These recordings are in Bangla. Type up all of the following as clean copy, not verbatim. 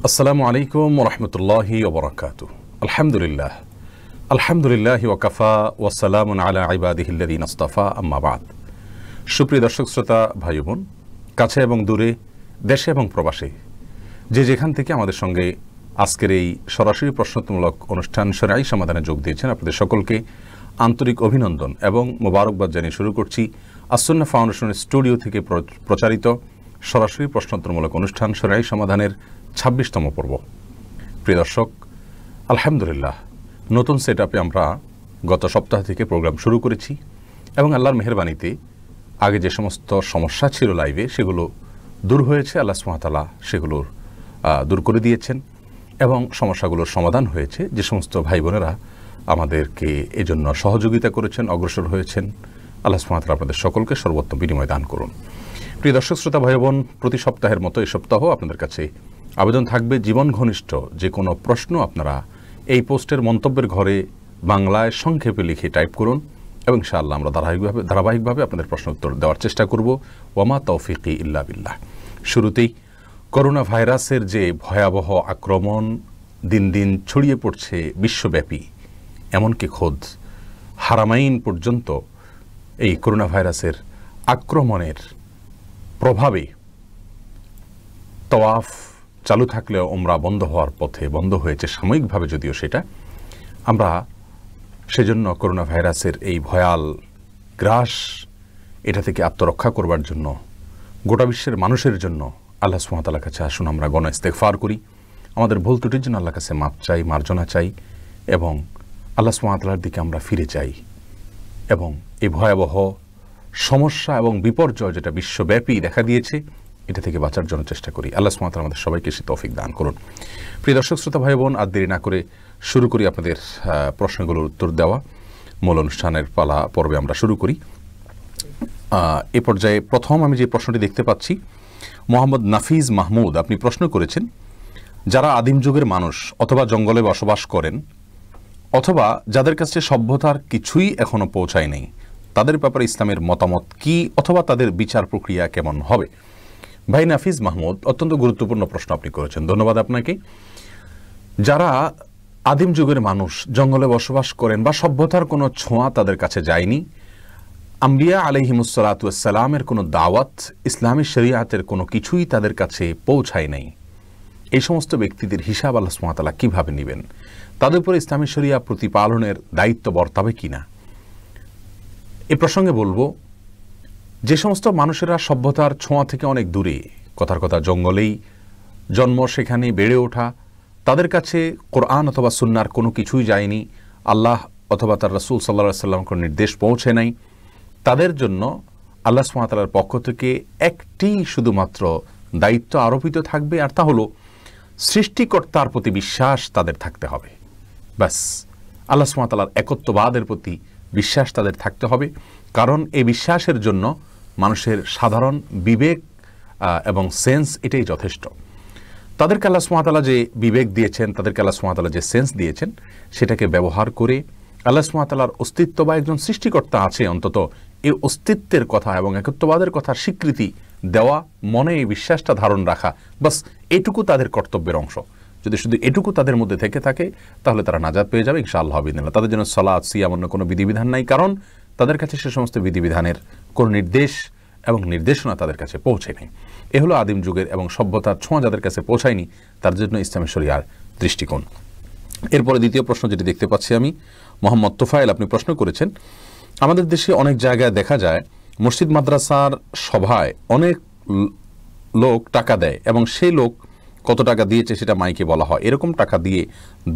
আসসালামু আলাইকুম ওয়া রাহমাতুল্লাহি ওয়া বারাকাতুহু। আলহামদুলিল্লাহ আলহামদুলিল্লাহি ওয়া কাফা ওয়া সালামুন আলা ইবাদিহিল্লাযিনা ইসতাফা, আম্মা বা'দ। সুপ্রিয় দর্শক শ্রোতা ভাই বোন, কাছে এবং দূরে, দেশে এবং প্রবাসে, যে যেখান থেকে আমাদের সঙ্গে আজকের এই সরাসরি প্রশ্নোত্তরমূলক অনুষ্ঠান শরঈ সমাধানে যোগ দিয়েছেন, আপনাদের সকলকে আন্তরিক অভিনন্দন এবং মোবারকবাদ জানিয়ে শুরু করছি আস-সুন্নাহ ফাউন্ডেশনের স্টুডিও থেকে প্রচারিত সরাসরি প্রশ্নোত্তরমূলক অনুষ্ঠান শরঈ সমাধানের ২৬তম পর্ব। প্রিয় দর্শক, আলহামদুলিল্লাহ নতুন সেটআপে আমরা গত সপ্তাহ থেকে প্রোগ্রাম শুরু করেছি এবং আল্লাহর মেহেরবানিতে আগে যে সমস্ত সমস্যা ছিল লাইভে সেগুলো দূর হয়েছে। আল্লাহ সুবহানাহু ওয়া তাআলা সেগুলোর দূর করে দিয়েছেন এবং সমস্যাগুলোর সমাধান হয়েছে। যে সমস্ত ভাই বোনেরা আমাদেরকে এজন্য সহযোগিতা করেছেন, অগ্রসর হয়েছেন, আল্লাহ সুবহানাহু ওয়া তাআলা আপনাদের সকলকে সর্বোত্তম বিনিময় দান করুন। প্রিয় দর্শক শ্রোতা ভাই বোন, প্রতি সপ্তাহের মতো এই সপ্তাহ আপনাদের কাছে আবেদন থাকবে, জীবন ঘনিষ্ঠ যে কোনো প্রশ্ন আপনারা এই পোস্টের মন্তব্যের ঘরে বাংলায় সংক্ষেপে লিখে টাইপ করুন এবং ইনশাআল্লাহ আমরা ধারাবাহিকভাবে আপনাদের প্রশ্ন উত্তর দেওয়ার চেষ্টা করব। ওয়ামা তৌফিকি ইল্লা বিল্লাহ। শুরুতেই করোনা ভাইরাসের যে ভয়াবহ আক্রমণ দিন দিন ছড়িয়ে পড়ছে বিশ্বব্যাপী, এমনকি খোদ হারামাইন পর্যন্ত এই করোনা ভাইরাসের আক্রমণের প্রভাবে তাওয়াফ চালু থাকলেও উমরা বন্ধ হওয়ার পথে, বন্ধ হয়েছে সাময়িকভাবে যদিও সেটা। আমরা সেজন্য করোনা ভাইরাসের এই ভয়াল গ্রাস, এটা থেকে আত্মরক্ষা করবার জন্য গোটা বিশ্বের মানুষের জন্য আল্লাহ সুবহানাহু ওয়া তাআলার কাছে আসুন আমরা গণ ইস্তেগফার করি, আমাদের ভুল ত্রুটির জন্য আল্লাহর কাছে মাপ চাই, মার্জনা চাই এবং আল্লাহ সুবহানাহু ওয়া তাআলার দিকে আমরা ফিরে যাই এবং এই ভয়াবহ সমস্যা এবং বিপর্যয় যেটা বিশ্বব্যাপী দেখা দিয়েছে এটা থেকে বাঁচার জন্য চেষ্টা করি। আল্লাহ সুবহানাহু ওয়া তাআলা আমাদের সবাইকে সে তৌফিক দান করুন। প্রিয় দর্শক শ্রোতা ভাই বোন, আর দেরি না করে শুরু করি আপনাদের প্রশ্নগুলোর উত্তর দেওয়া। মূল অনুষ্ঠানের পর্বে আমরা শুরু করি। এ পর্যায়ে প্রথম আমি যে প্রশ্নটি দেখতে পাচ্ছি, মোহাম্মদ নাফিজ মাহমুদ আপনি প্রশ্ন করেছেন, যারা আদিম যুগের মানুষ অথবা জঙ্গলে বসবাস করেন অথবা যাদের কাছে সভ্যতার কিছুই এখনো পৌঁছায় নেই, তাদের ব্যাপারে ইসলামের মতামত কি অথবা তাদের বিচার প্রক্রিয়া কেমন হবে? ভাই নাফিজ মাহমুদ, অত্যন্ত গুরুত্বপূর্ণ প্রশ্ন আপনি করেছেন, ধন্যবাদ আপনাকে। যারা আদিম যুগের মানুষ, জঙ্গলে বসবাস করেন বা সভ্যতার কোনো ছোঁয়া তাদের কাছে যায়নি, আম্বিয়া আলাইহিমুসসালাতু ওয়াসসালামের কোনো দাওয়াত, ইসলামী শরিয়াতের কোনো কিছুই তাদের কাছে পৌঁছায় নাই, এই সমস্ত ব্যক্তিদের হিসাব আল্লাহ সুবহানাহু ওয়া তাআলা কীভাবে নেবেন? তাদের উপরে ইসলামী শরিয়া প্রতিপালনের দায়িত্ব বর্তাবে কিনা? এ প্রসঙ্গে বলবো, যে সমস্ত মানুষেরা সভ্যতার ছোঁয়া থেকে অনেক দূরে, কথার কথা জঙ্গলেই জন্ম, সেখানেই বেড়ে ওঠা, তাদের কাছে কোরআন অথবা সুন্নাহর কোনো কিছুই যায়নি, আল্লাহ অথবা তার রাসূল সাল্লাল্লাহু আলাইহি ওয়াসাল্লামের কোনো নির্দেশ পৌঁছে নাই, তাদের জন্য আল্লাহ সুবহানাহু ওয়া তাআলার পক্ষ থেকে একটি শুধুমাত্র দায়িত্ব আরোপিত থাকবে, আর তা হলো সৃষ্টিকর্তার প্রতি বিশ্বাস তাদের থাকতে হবে। ব্যাস, আল্লাহ সুবহানাহু ওয়া তাআলার একত্ববাদের প্রতি বিশ্বাস তাদের থাকতে হবে। কারণ এই বিশ্বাসের জন্য মানুষের সাধারণ বিবেক এবং সেন্স এটাই যথেষ্ট। তাদেরকে আল্লাহ সুবহানাহু ওয়া তাআলা যে বিবেক দিয়েছেন, তাদেরকে আল্লাহ সুবহানাহু ওয়া তাআলা যে সেন্স দিয়েছেন, সেটাকে ব্যবহার করে আল্লাহ সুবহানাহু ওয়া তাআলার অস্তিত্ব বা একজন সৃষ্টিকর্তা আছে, অন্তত এই অস্তিত্বের কথা এবং একত্ববাদের কথা স্বীকৃতি দেওয়া, মনে এই বিশ্বাসটা ধারণ রাখা, বাস এটুকু তাদের কর্তব্যের অংশ। যদি শুধু এটুকু তাদের মধ্যে থেকে থাকে তাহলে তারা নাজাত পেয়ে যাবে ইনশাআল্লাহ বিদিনিল্লাহ। তাদের জন্য সালাত, সিয়াম, অন্য কোনো বিধিবিধান নাই, কারণ তাদের কাছে সে সমস্ত বিধিবিধানের কোনো নির্দেশ এবং নির্দেশনা তাদের কাছে পৌঁছে নেই। এ হলো আদিম যুগের এবং সভ্যতার ছোঁয়া যাদের কাছে পৌঁছায়নি, তার জন্য ইসলামী শরিয়ার দৃষ্টিকোণ। এরপরে দ্বিতীয় প্রশ্ন যেটি দেখতে পাচ্ছি আমি, মোহাম্মদ তোফায়েল আপনি প্রশ্ন করেছেন, আমাদের দেশে অনেক জায়গায় দেখা যায় মসজিদ মাদ্রাসার সভায় অনেক লোক টাকা দেয় এবং সেই লোক কত টাকা দিয়েছে সেটা মাইকে বলা হয়, এরকম টাকা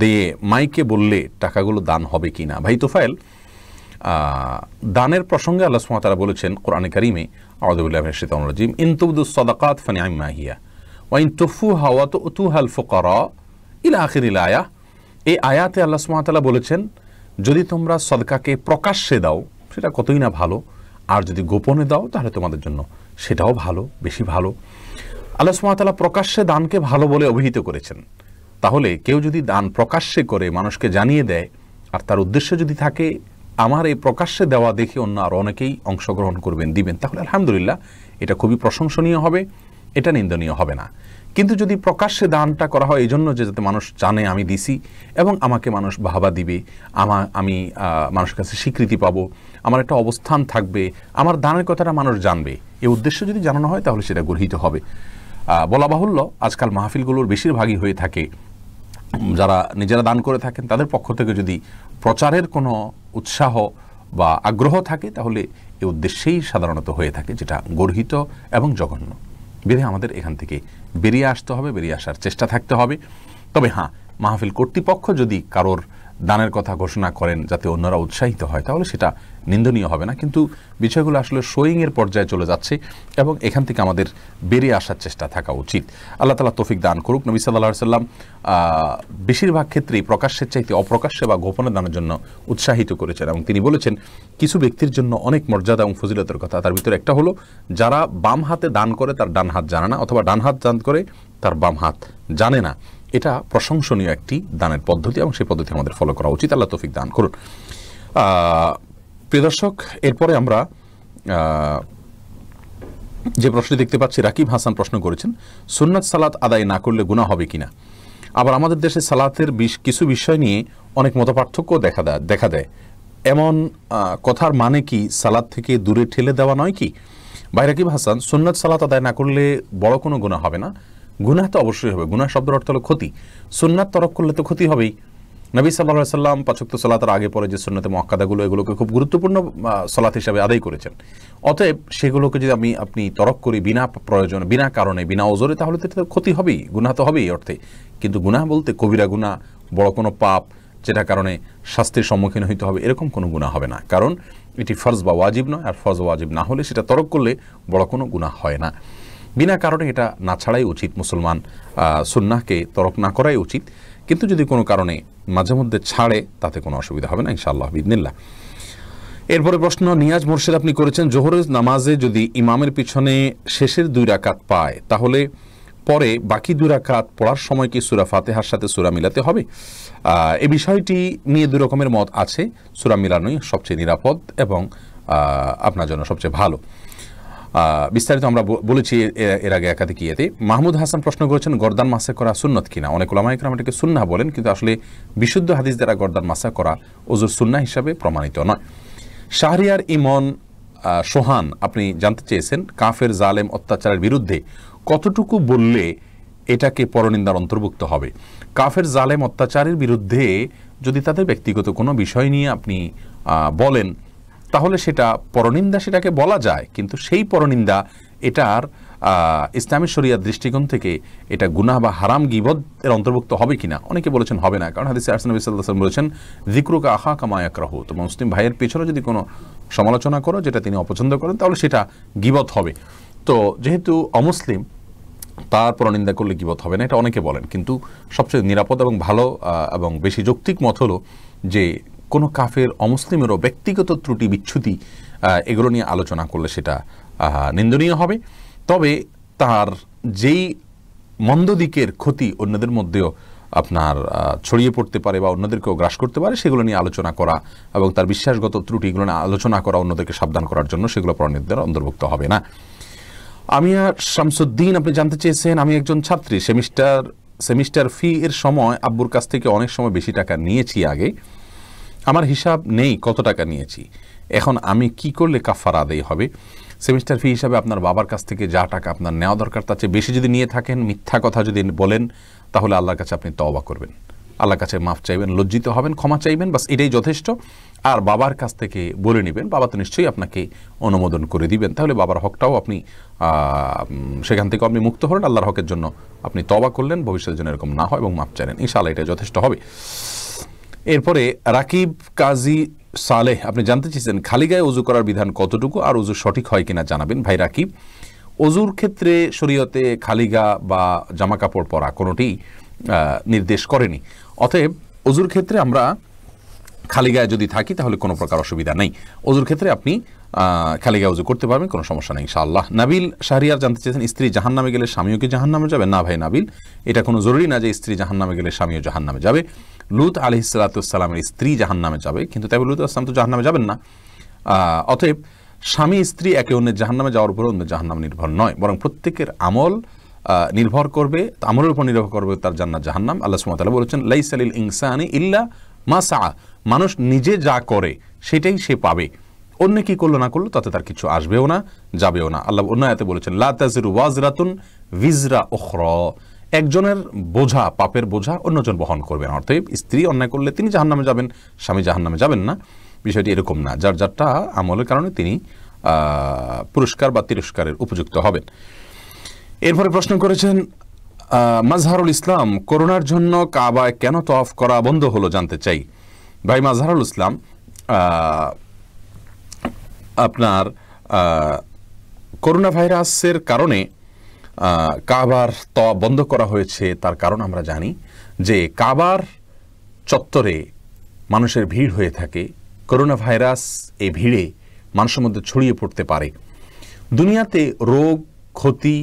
দিয়ে মাইকে বললে টাকাগুলো দান হবে কি না? ভাই তোফায়েল, দানের প্রসঙ্গে আল্লাহ সুবহানাহু ওয়া তাআলা বলেছেন কোরআনে কারীমে, আউযু বিল্লাহি মিনাশ শাইতানির রাজীম, ইন তুবদুস সাদাকাত ফানি'আম্মা হিয়া ওয়া ইন তুখফুহা ওয়া তু'তুহাল ফুকারা ইলা আখিরিল আয়াহ। এই আয়াতে আল্লাহ সুবহানাহু ওয়া তাআলা বলেছেন, যদি তোমরা সদকাকে প্রকাশ্যে দাও সেটা কতই না ভালো, আর যদি গোপনে দাও তাহলে তোমাদের জন্য সেটাও ভালো, বেশি ভালো। আল্লাহ সুবহানাহু ওয়া তাআলা প্রকাশ্যে দানকে ভালো বলে অভিহিত করেছেন। তাহলে কেউ যদি দান প্রকাশ্যে করে মানুষকে জানিয়ে দেয়, আর তার উদ্দেশ্য যদি থাকে আমার এই প্রকাশ্যে দেওয়া দেখে অন্য আরও অনেকেই অংশগ্রহণ করবেন, দিবেন, তাহলে আলহামদুলিল্লাহ এটা খুবই প্রশংসনীয় হবে এটা নিন্দনীয় হবে না। কিন্তু যদি প্রকাশ্যে দানটা করা হয় এই জন্য যে যাতে মানুষ জানে আমি দিছি এবং আমাকে মানুষ বাহবা দিবে, আমি মানুষের কাছে স্বীকৃতি পাবো, আমার একটা অবস্থান থাকবে, আমার দানের কথাটা মানুষ জানবে, এই উদ্দেশ্য যদি জানানো হয় তাহলে সেটা গর্হিত হবে। বলা বাহুল্য আজকাল মাহফিলগুলোর বেশিরভাগই হয়ে থাকে যারা নিজেরা দান করে থাকেন তাদের পক্ষ থেকে যদি প্রচারের কোনো উৎসাহ বা আগ্রহ থাকে তাহলে এই উদ্দেশ্যেই সাধারণত হয়ে থাকে, যেটা গর্হিত এবং জঘন্য। বেরিয়ে আমাদের এখান থেকে বেরিয়ে আসতে হবে, বেরিয়ে আসার চেষ্টা থাকতে হবে। তবে হ্যাঁ, মাহফিল কর্তৃপক্ষ যদি কারোর দানের কথা ঘোষণা করেন যাতে অন্যরা উৎসাহিত হয় তাহলে সেটা নিন্দনীয় হবে না, কিন্তু বিষয়গুলো আসলে শোয়িংয়ের পর্যায়ে চলে যাচ্ছে এবং এখান থেকে আমাদের বেরিয়ে আসার চেষ্টা থাকা উচিত। আল্লাহ তাআলা তৌফিক দান করুক। নবী সাল্লাল্লাহু আলাইহি ওয়াসাল্লাম বেশিরভাগ ক্ষেত্রেই প্রকাশ্যের চাইতে অপ্রকাশ্যে বা গোপনে দানের জন্য উৎসাহিত করেছেন এবং তিনি বলেছেন কিছু ব্যক্তির জন্য অনেক মর্যাদা এবং ফজিলতের কথা। তার ভিতরে একটা হলো যারা বাম হাতে দান করে তার ডান হাত জানে না, অথবা ডান হাত দান করে তার বাম হাত জানে না। এটা প্রশংসনীয় একটি দানের পদ্ধতি এবং সেই পদ্ধতি আমাদের ফলো করা উচিত। আল্লাহ তৌফিক দান করুন। প্রিয় দর্শক, এরপরে আমরা যে প্রশ্নটি দেখতে পাচ্ছি, রাকিব হাসান প্রশ্ন করেছেন সুন্নাত সালাত আদায় না করলে গুনাহ হবে কিনা। আবার আমাদের দেশে সালাতের কিছু বিষয় নিয়ে অনেক মতপার্থক্য দেখা দেয়, এমন কথার মানে কি সালাত থেকে দূরে ঠেলে দেওয়া নয় কি? ভাই রাকিব হাসান, সুন্নাত সালাত আদায় না করলে বড় কোনো গুনাহ হবে না। গুনাহ তো অবশ্যই হবে, গুনাহ শব্দের অর্থ হলো ক্ষতি। সুন্নাত তরক করলে তো ক্ষতি হবেই। নবী সাল্লাল্লাহু আলাইহি সাল্লাম ৫ ওয়াক্ত সালাতের আগে পরে যে সুন্নতে মুআক্কাদাগুলো এগুলোকে খুব গুরুত্বপূর্ণ সালাত হিসেবে আদায় করেছেন। অতএব সেগুলোকে যদি আপনি তরক করি বিনা প্রয়োজন, বিনা কারণে, বিনা ওজরে, তাহলে তো ক্ষতি হবেই, গুনাহ তো হবেই অর্থে। কিন্তু গুনাহ বলতে কবিরা গুনাহ, বড় কোনো পাপ যেটা কারণে শাস্তির সম্মুখীন হইতে হবে, এরকম কোনো গুনাহ হবে না, কারণ এটি ফরজ বা ওয়াজিব নয়। আর ফরজ ওয়াজিব না হলে সেটা তরক করলে বড় কোনো গুনাহ হয় না। বিনা কারণে এটা না ছাড়াই উচিত, মুসলমান সুন্নাহকে তরক না করাই উচিত। কিন্তু যদি কোনো কারণে মাঝে মধ্যে ছাড়ে তাতে কোনো অসুবিধা হবে না ইনশাআল্লাহ বিইذনিল্লাহ। এরপরে প্রশ্ন নিয়াজ মোর্শেদ আপনি করেছেন, জোহরের নামাজে যদি ইমামের পিছনে শেষের 2 রাকাত পায় তাহলে পরে বাকি 2 রাকাত পড়ার সময় কি সূরা ফাতিহার সাথে সূরা মিলাতে হবে? এই বিষয়টি নিয়ে 2 রকমের মত আছে। সূরা মিলানোই সবচেয়ে নিরাপদ এবং আপনার জন্য সবচেয়ে ভালো। বিস্তারিত আমরা বলেছি এর আগে একাধিক ইয়েতে। মাহমুদ হাসান প্রশ্ন করেছেন গর্দান মাসা করা সুন্নত কিনা। অনেক উলামা ইকরাম এটাকে সুন্নাহ বলেন, কিন্তু আসলে বিশুদ্ধ হাদিস দ্বারা গর্দান মাসা করা ওযুর সুন্নাহ হিসাবে প্রমাণিত নয়। শাহরিয়ার ইমন সোহান আপনি জানতে চেয়েছেন কাফের জালেম অত্যাচারের বিরুদ্ধে কতটুকু বললে এটাকে পরনিন্দার অন্তর্ভুক্ত হবে। কাফের জালেম অত্যাচারের বিরুদ্ধে যদি তাদের ব্যক্তিগত কোনো বিষয় নিয়ে আপনি বলেন তাহলে সেটা পরনিন্দা, সেটাকে বলা যায়, কিন্তু সেই পরনিন্দা এটার ইসলামী শরিয়ার দৃষ্টিকোণ থেকে এটা গুনাহ বা হারাম গীবত এর অন্তর্ভুক্ত হবে কিনা। অনেকে বলেছেন হবে না, কারণ হাদিসে নবী সাল্লাল্লাহু আলাইহি ওয়াসাল্লাম বলেছেন যিকরুকা আখাকা মা ইয়াকরাহু। তো মুসলিম ভাইয়ের পেছনে যদি কোনো সমালোচনা করো যেটা তিনি অপছন্দ করেন তাহলে সেটা গীবত হবে। তো যেহেতু অমুসলিম তার পরনিন্দা করলে গীবত হবে না, এটা অনেকে বলেন, কিন্তু সবচেয়ে নিরাপদ এবং ভালো এবং বেশি যৌক্তিক মত হলো যে কোনো কাফের অমুসলিমেরও ব্যক্তিগত ত্রুটি বিচ্ছুতি এগুলো নিয়ে আলোচনা করলে সেটা নিন্দনীয় হবে। তবে তার যেই মন্দ দিকের ক্ষতি অন্যদের মধ্যেও আপনার ছড়িয়ে পড়তে পারে বা অন্যদেরকেও গ্রাস করতে পারে সেগুলো নিয়ে আলোচনা করা এবং তার বিশ্বাসগত ত্রুটি এগুলো নিয়ে আলোচনা করা অন্যদেরকে সাবধান করার জন্য সেগুলো পরনিন্দার অন্তর্ভুক্ত হবে না। আমিয়া শামসুদ্দিন আপনি জানতে চেয়েছেন, আমি একজন ছাত্রী, সেমিস্টার ফি এর সময় আব্বুর কাছ থেকে অনেক সময় বেশি টাকা নিয়েছি আগে, আমার হিসাব নেই কত টাকা নিয়েছি, এখন আমি কি করলে কাফারা আদায় হবে? সেমিস্টার ফি হিসাবে আপনার বাবার কাছ থেকে যা টাকা আপনার নেওয়া দরকার তার চেয়ে বেশি যদি নিয়ে থাকেন, মিথ্যা কথা যদি বলেন, তাহলে আল্লাহর কাছে আপনি তওবা করবেন, আল্লাহর কাছে মাফ চাইবেন, লজ্জিত হবেন, ক্ষমা চাইবেন, বাস এটাই যথেষ্ট। আর বাবার কাছ থেকে বলে নেবেন, বাবা তো নিশ্চয়ই আপনাকে অনুমোদন করে দিবেন, তাহলে বাবার হকটাও আপনি সেখান থেকে আপনি মুক্ত হলেন, আল্লাহর হকের জন্য আপনি তওবা করলেন, ভবিষ্যতের জন্য এরকম না হয় এবং মাফ চাইলেন, ইনশাআল্লাহ এটা যথেষ্ট হবে। এরপরে রাকিব কাজী সালেহ আপনি জানতে চেয়েছেন খালি গায়ে ওযু করার বিধান কতটুকু আর ওযু সঠিক হয় কিনা জানাবেন। ভাই রাকিব, ওযুর ক্ষেত্রে শরীয়তে খালি গা বা জামা কাপড় পরা কোনোটি নির্দেশ করেনি, অতএব ওযুর ক্ষেত্রে আমরা খালি গায়ে যদি থাকি তাহলে কোনো প্রকার অসুবিধা নেই। ওযুর ক্ষেত্রে আপনি খালি গায়ে ওযু করতে পারবেন, কোনো সমস্যা নেই ইনশাআল্লাহ। নাবিল শাহরিয়ার জানতে চেয়েছেন স্ত্রী জাহান্নামে গেলে স্বামীও কি জাহান্নামে যাবে? না ভাই নাবিল, এটা কোনো জরুরি না যে স্ত্রী জাহান্নামে গেলে স্বামীও জাহান্নামে যাবে। লূত আলাইহিস সালাতু ওয়াস সালামের স্ত্রী জাহান্নামে যাবে, কিন্তু তাই লূত আসলাম তো জাহান্নামে যাবেন না। অতএব স্বামী স্ত্রী একে অন্যের জাহান্নামে যাওয়ার উপর অন্য জাহান্নাম নির্ভর নয়, বরং প্রত্যেকের আমল নির্ভর করবে, আমলের উপর নির্ভর করবে তার জান্নাত জাহান্নাম। আল্লাহ সুবহানাহু ওয়া তাআলা বলেছেন লাইসা লিল ইনসানি ইল্লা মা সাআ, মানুষ নিজে যা করে সেটাই সে পাবে, অন্য কি করলো না করলো তাতে তার কিছু আসবেও না যাবেও না। আল্লাহ অন্য আয়াতে বলেছেন লা তাজিরু ওয়াজরাতুন ভিজরা উখরা, একজনের বোঝা পাপের বোঝা অন্যজন বহন করবে না। অর্থাৎ স্ত্রী অন্যায় করলে তিনি জাহান্নামে যাবেন, স্বামী জাহান্নামে যাবেন না, বিষয়টি এরকম না। যার যারটা আমলের কারণে তিনি পুরস্কার বা তিরস্কারের উপযুক্ত হবেন। এরপরে প্রশ্ন করেছেন মাজহারুল ইসলাম, করোনার জন্য কাবায় কেন তওয়াফ করা বন্ধ হলো জানতে চাই। ভাই মাজহারুল ইসলাম, আপনার করোনা ভাইরাসের কারণে কাবার তওয়াফ বন্ধ করা হয়েছে, তার কারণ আমরা জানি যে কাবার চত্বরে মানুষের ভিড় হয়ে থাকে। করোনা ভাইরাস এই ভিড়ে মানুষের মধ্যে ছড়িয়ে পড়তে পারে। দুনিয়াতে রোগ ক্ষতি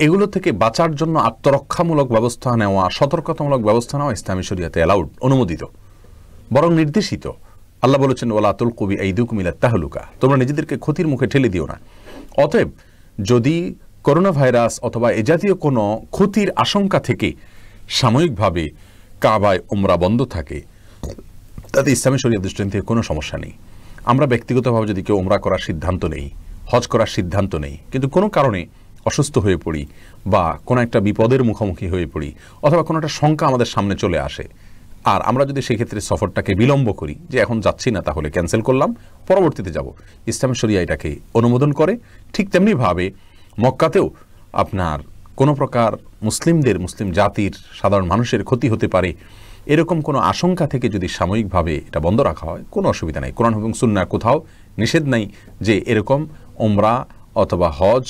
এগুলো থেকে বাঁচার জন্য আত্মরক্ষামূলক ব্যবস্থা নেওয়া, সতর্কতামূলক ব্যবস্থা নেওয়া ইসলামী শরিয়াতে অ্যালাউড, অনুমোদিত, বরং নির্দেশিত। আল্লাহ বলেছেন ওয়ালা তুলকু বিআইদিকুম ইলা তাহলুকা, তোমরা নিজেদেরকে ক্ষতির মুখে ঠেলে দিও না। অতএব যদি করোনা ভাইরাস অথবা এ জাতীয় কোনো ক্ষতির আশঙ্কা থেকে সাময়িকভাবে কাবায় উমরা বন্ধ থাকে, তাতে ইসলামী শরিয়াত দৃষ্টিকোণ থেকে কোনো সমস্যা নেই। আমরা ব্যক্তিগতভাবে যদি কেউ উমরা করার সিদ্ধান্ত নেই, হজ করার সিদ্ধান্ত নেই, কিন্তু কোনো কারণে অসুস্থ হয়ে পড়ি বা কোনো একটা বিপদের মুখোমুখি হয়ে পড়ি অথবা কোনো একটা শঙ্কা আমাদের সামনে চলে আসে, আর আমরা যদি সেক্ষেত্রে সফরটাকে বিলম্ব করি যে এখন যাচ্ছি না তাহলে ক্যান্সেল করলাম, পরবর্তীতে যাব, ইসলামী শরিয়া এটাকে অনুমোদন করে। ঠিক তেমনিভাবে মক্কাতেও আপনার কোনো প্রকার মুসলিমদের, মুসলিম জাতির সাধারণ মানুষের ক্ষতি হতে পারে এরকম কোনো আশঙ্কা থেকে যদি সাময়িকভাবে এটা বন্ধ রাখা হয় কোনো অসুবিধা নেই। কোরআন এবং সুন্নাহ কোথাও নিষেধ নাই যে এরকম উমরা অথবা হজ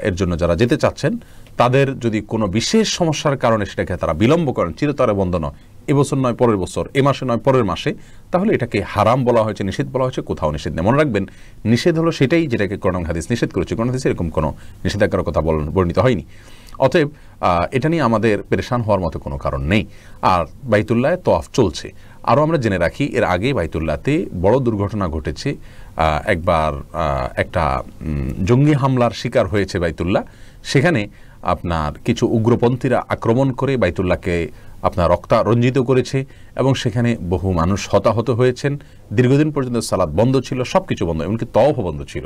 এর জন্য যারা যেতে চাচ্ছেন তাদের যদি কোনো বিশেষ সমস্যার কারণে সেটাকে তারা বিলম্ব করেন, চিরতরে বন্ধ নয়, এবছর নয় পরের বছর, এ মাসে নয় পরের মাসে, তাহলে এটাকে হারাম বলা হয়েছে, নিষেধ বলা হয়েছে, কোথাও নিষেধ নেই। মনে রাখবেন নিষেধ হলো সেটাই যেটাকে কোরআন হাদিস নিষেধ করেছে, কোরআন হাদিসে এরকম কোনো নিষেধাজ্ঞার কথা বর্ণিত হয়নি। অতএব এটা নিয়ে আমাদের পেরেশান হওয়ার মতো কোনো কারণ নেই। আর বাইতুল্লাহে তওয়াফ চলছে। আরও আমরা জেনে রাখি এর আগে বাইতুল্লাহতে বড় দুর্ঘটনা ঘটেছে। একবার একটা জঙ্গি হামলার শিকার হয়েছে বাইতুল্লাহ। সেখানে আপনার কিছু উগ্রপন্থীরা আক্রমণ করে বাইতুল্লাহকে আপনার রক্তারঞ্জিত করেছে এবং সেখানে বহু মানুষ হতাহত হয়েছেন। দীর্ঘদিন পর্যন্ত সালাত বন্ধ ছিল, সব কিছু বন্ধ, এমনকি তওয়াফও বন্ধ ছিল।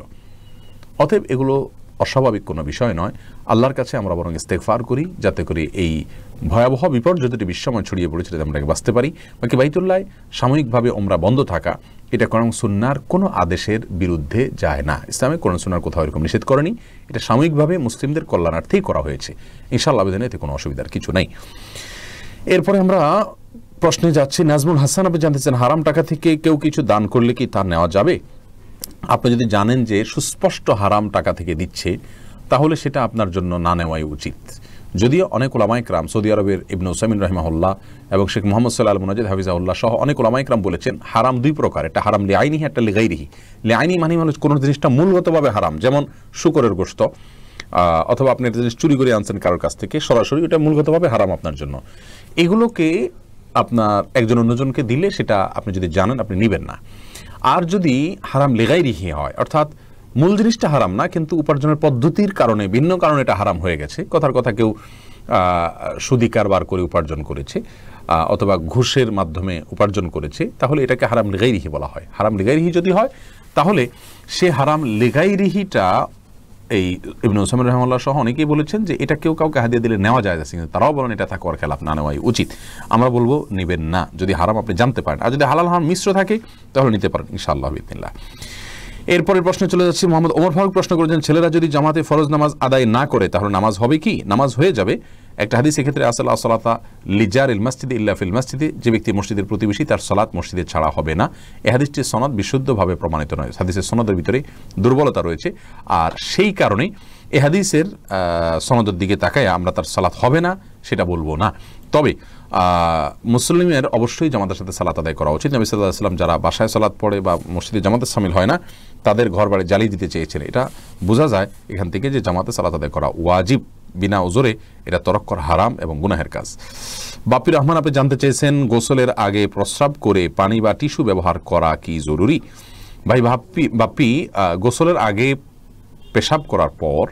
অতএব এগুলো অস্বাভাবিক কোনো বিষয় নয়। আল্লাহর কাছে আমরা বরং ইস্তেগফার করি যাতে করে এই ভয়াবহ বিপর্যয় যেটি বিশ্বময় ছড়িয়ে পড়েছে যাতে আমরা বাঁচতে পারি। বাকি বাইতুল্লাহ সাময়িকভাবে উমরা বন্ধ থাকা এটা কোরআন সুন্নাহর কোনো আদেশের বিরুদ্ধে যায় না। ইসলামে কোরআন সুন্নাহর কোথাও এরকম নিষেধ করেনি, এটা সাময়িকভাবে মুসলিমদের কল্যাণার্থেই করা হয়েছে। ইনশাআল্লাহ আবেদনে এতে কোনো অসুবিধার কিছু নেই। এরপরে আমরা প্রশ্নে যাচ্ছি। নাজমুল হাসান আপনি জানতে চান হারাম টাকা থেকে কেউ কিছু দান করলে কি তা নেওয়া যাবে? আপনি যদি জানেন যে সুস্পষ্ট হারাম টাকা থেকে দিচ্ছে তাহলে সেটা আপনার জন্য না নেওয়াই উচিত। যদিও অনেক উলামায়ে কেরাম, সৌদি আরবের ইবনে উসাইমিন রাহিমাহুল্লাহ এবং শেখ মোহাম্মদ সাল্লাহ আল মুনাজ্জিদ হাফিজাহুল্লাহ সহ অনেক উলামায়ে কেরাম বলেছেন হারাম দুই প্রকার, একটা হারাম লিআইনিহি, একটা লিগাইরিহি। লিআইনি মানে হলো কোনো জিনিসটা মূলগতভাবে হারাম, যেমন শুকরের গোশত অথবা আপনি একটা জিনিস চুরি করে আনছেন কারোর কাছ থেকে সরাসরি, এটা মূলগতভাবে হারাম আপনার জন্য। এগুলোকে আপনার একজন অন্যজনকে দিলে সেটা আপনি যদি জানেন আপনি নেবেন না। আর যদি হারাম লিগাইরিহি হয়, অর্থাৎ মূল জিনিসটা হারাম না কিন্তু উপার্জনের পদ্ধতির কারণে ভিন্ন কারণে এটা হারাম হয়ে গেছে, কথার কথা কেউ সুদি কারবার করে উপার্জন করেছে অথবা ঘুষের মাধ্যমে উপার্জন করেছে, তাহলে এটাকে হারাম লিগাইরিহি বলা হয়। হারাম লিগাইরিহি যদি হয় তাহলে সে হারাম লিগাইরিহিটা এই ইবনে উসাইমিন রাহিমাহুল্লাহ সহ অনেকেই বলেছেন যে এটা কেউ কাউকে হাদিয়া দিলে নেওয়া যায় না, কিন্তু তারাও বলেন এটা তাকওয়ার খেলাফ, না নেওয়াই উচিত। আমরা বলবো নেবেন না যদি হারাম আপনি জানতে পারেন, আর যদি হালাল হারাম মিশ্র থাকে তাহলে নিতে পারেন ইনশাআল্লাহ বিইذনিল্লাহ। এরপরের প্রশ্নে চলে যাচ্ছি। মোহাম্মদ ওমর ফারুক প্রশ্ন করেছেন ছেলেরা যদি জামাতে ফরজ নামাজ আদায় না করে তাহলে নামাজ হবে কি? নামাজ হয়ে যাবে। একটা হাদিস এক্ষেত্রে আসল আসলাতা লিজারিল মসজিদে ইল্লা ফিল মসজিদে, যে ব্যক্তি মসজিদের প্রতিবেশী তার সালাত মসজিদে ছাড়া হবে না। এই হাদিসটির সনদ বিশুদ্ধভাবে প্রমাণিত নয়, হাদিসের সনদের ভিতরে দুর্বলতা রয়েছে, আর সেই কারণে এই হাদিসের সনদের দিকে তাকায় আমরা তার সালাত হবে না সেটা বলবো না। তবে মুসলিমের অবশ্যই জামাতের সাথে সালাত আদায় করা উচিত। নবী সাল্লাল্লাহু আলাইহি ওয়াসাল্লাম যারা বাসায় সালাত পড়ে বা মসজিদে জামাতে শামিল হয় না তাদের ঘর বাড়ি জ্বালিয়ে দিতে চেয়েছেন। এটা বোঝা যায় এখান থেকে যে জামাতে সালাত আদায় করা ওয়াজিব, বিনা ওজরে এটা তরক করা হারাম এবং গুনাহের কাজ। বাপির রহমান আপনি জানতে চেয়েছেন গোসলের আগে প্রস্রাব করে পানি বা টিস্যু ব্যবহার করা কি জরুরি? ভাই বাপ্পি গোসলের আগে পেশাব করার পর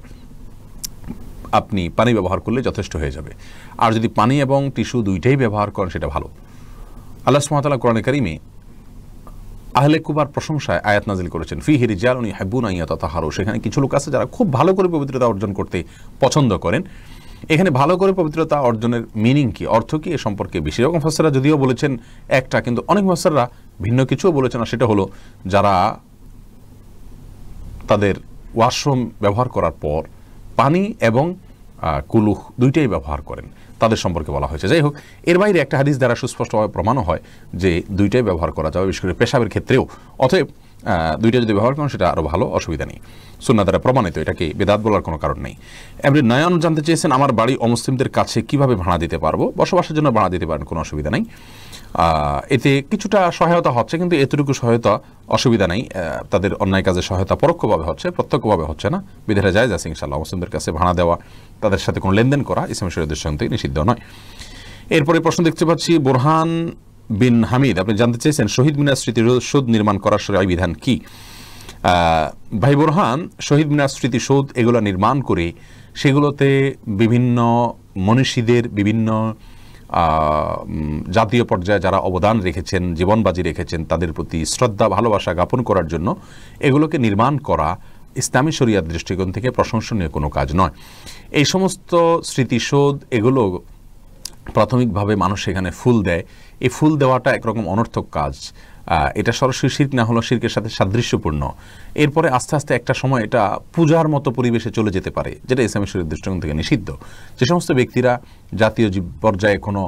আপনি পানি ব্যবহার করলে যথেষ্ট হয়ে যাবে। আর যদি পানি এবং টিস্যু দুইটাই ব্যবহার করেন সেটা ভালো। আল্লাহ সুবহানাহু ওয়া তাআলা কোরআনে কারিমে আহলে কুবার প্রশংসায় আয়াত নাজিল করেছেন, ফিহি রিজালুন ইউহিব্বুনা আন ইয়াতাতাহারু। সেখানে কিছু লোক আছে যারা খুব ভালো করে পবিত্রতা অর্জন করতে পছন্দ করেন। এখানে ভালো করে পবিত্রতা অর্জনের মিনিং কি, অর্থ কি, এ সম্পর্কে বেশিরকম মুফাসসিররা যদিও বলেছেন একটা, কিন্তু অনেক মুফাসসিররা ভিন্ন কিছুও বলেছেন। আর সেটা হলো যারা তাদের ওয়াশরুম ব্যবহার করার পর পানি এবং কুলুখ দুইটাই ব্যবহার করেন, তাদের সম্পর্কে বলা হয়েছে। যাই হোক, এর বাইরে একটা হাদিস দ্বারা সুস্পষ্টভাবে প্রমাণও হয় যে দুইটাই ব্যবহার করা যাবে, বিশেষ করে পেশাবের ক্ষেত্রেও। অতএব দুইটা যদি ব্যবহার করেন সেটা আরও ভালো, অসুবিধা নেই, সুন্নাহ দ্বারা প্রমাণিত, এটাকে বেদাত বলার কোনো কারণ নেই। এমনি নয়ন জানতে চেয়েছেন, আমার বাড়ি অমুসলিমদের কাছে কিভাবে ভাড়া দিতে পারবো? বসবাসের জন্য ভাড়া দিতে পারেন, কোনো অসুবিধা নেই। এতে কিছুটা সহায়তা হচ্ছে, কিন্তু এতটুকু সহায়তা অসুবিধা নেই। তাদের অন্যায় কাজে সহায়তা পরোক্ষভাবে হচ্ছে, প্রত্যক্ষভাবে হচ্ছে না, বিধারা জায়েজ আছে ইনশাআল্লাহ। মুসলিমদের কাছে ভাড়া দেওয়া, তাদের সাথে কোনো লেনদেন করা ইসলামী শরীয়তের সঙ্গে নিষিদ্ধ নয়। এরপরে প্রশ্ন দেখতে পাচ্ছি বোরহান বিন হামিদ, আপনি জানতে চেয়েছেন শহীদ মিনার স্মৃতিসৌধ নির্মাণ করার শরীয়ী বিধান কি? ভাই বোরহান, শহীদ মিনার স্মৃতিসৌধ এগুলো নির্মাণ করে সেগুলোতে বিভিন্ন মনীষীদের বিভিন্ন জাতীয় পর্যায়ে যারা অবদান রেখেছেন, জীবন বাজি রেখেছেন, তাদের প্রতি শ্রদ্ধা ভালোবাসা জ্ঞাপন করার জন্য এগুলোকে নির্মাণ করা ইসলামী শরিয়াত দৃষ্টিকোণ থেকে প্রশংসনীয় কোনো কাজ নয়। এই সমস্ত স্মৃতিসৌধ এগুলো প্রাথমিকভাবে মানুষ সেখানে ফুল দেয়, এই ফুল দেওয়াটা একরকম অনর্থক কাজ। এটা সরাসরি শিরক না হলেও শিরকের সাথে সাদৃশ্যপূর্ণ। এরপরে আস্তে আস্তে একটা সময় এটা পূজার মতো পরিবেশে চলে যেতে পারে, যেটা ইসলামী শরীয়ত দৃষ্টিকোণ থেকে নিষিদ্ধ। যে সমস্ত ব্যক্তিরা জাতীয় পর্যায়ে কোনো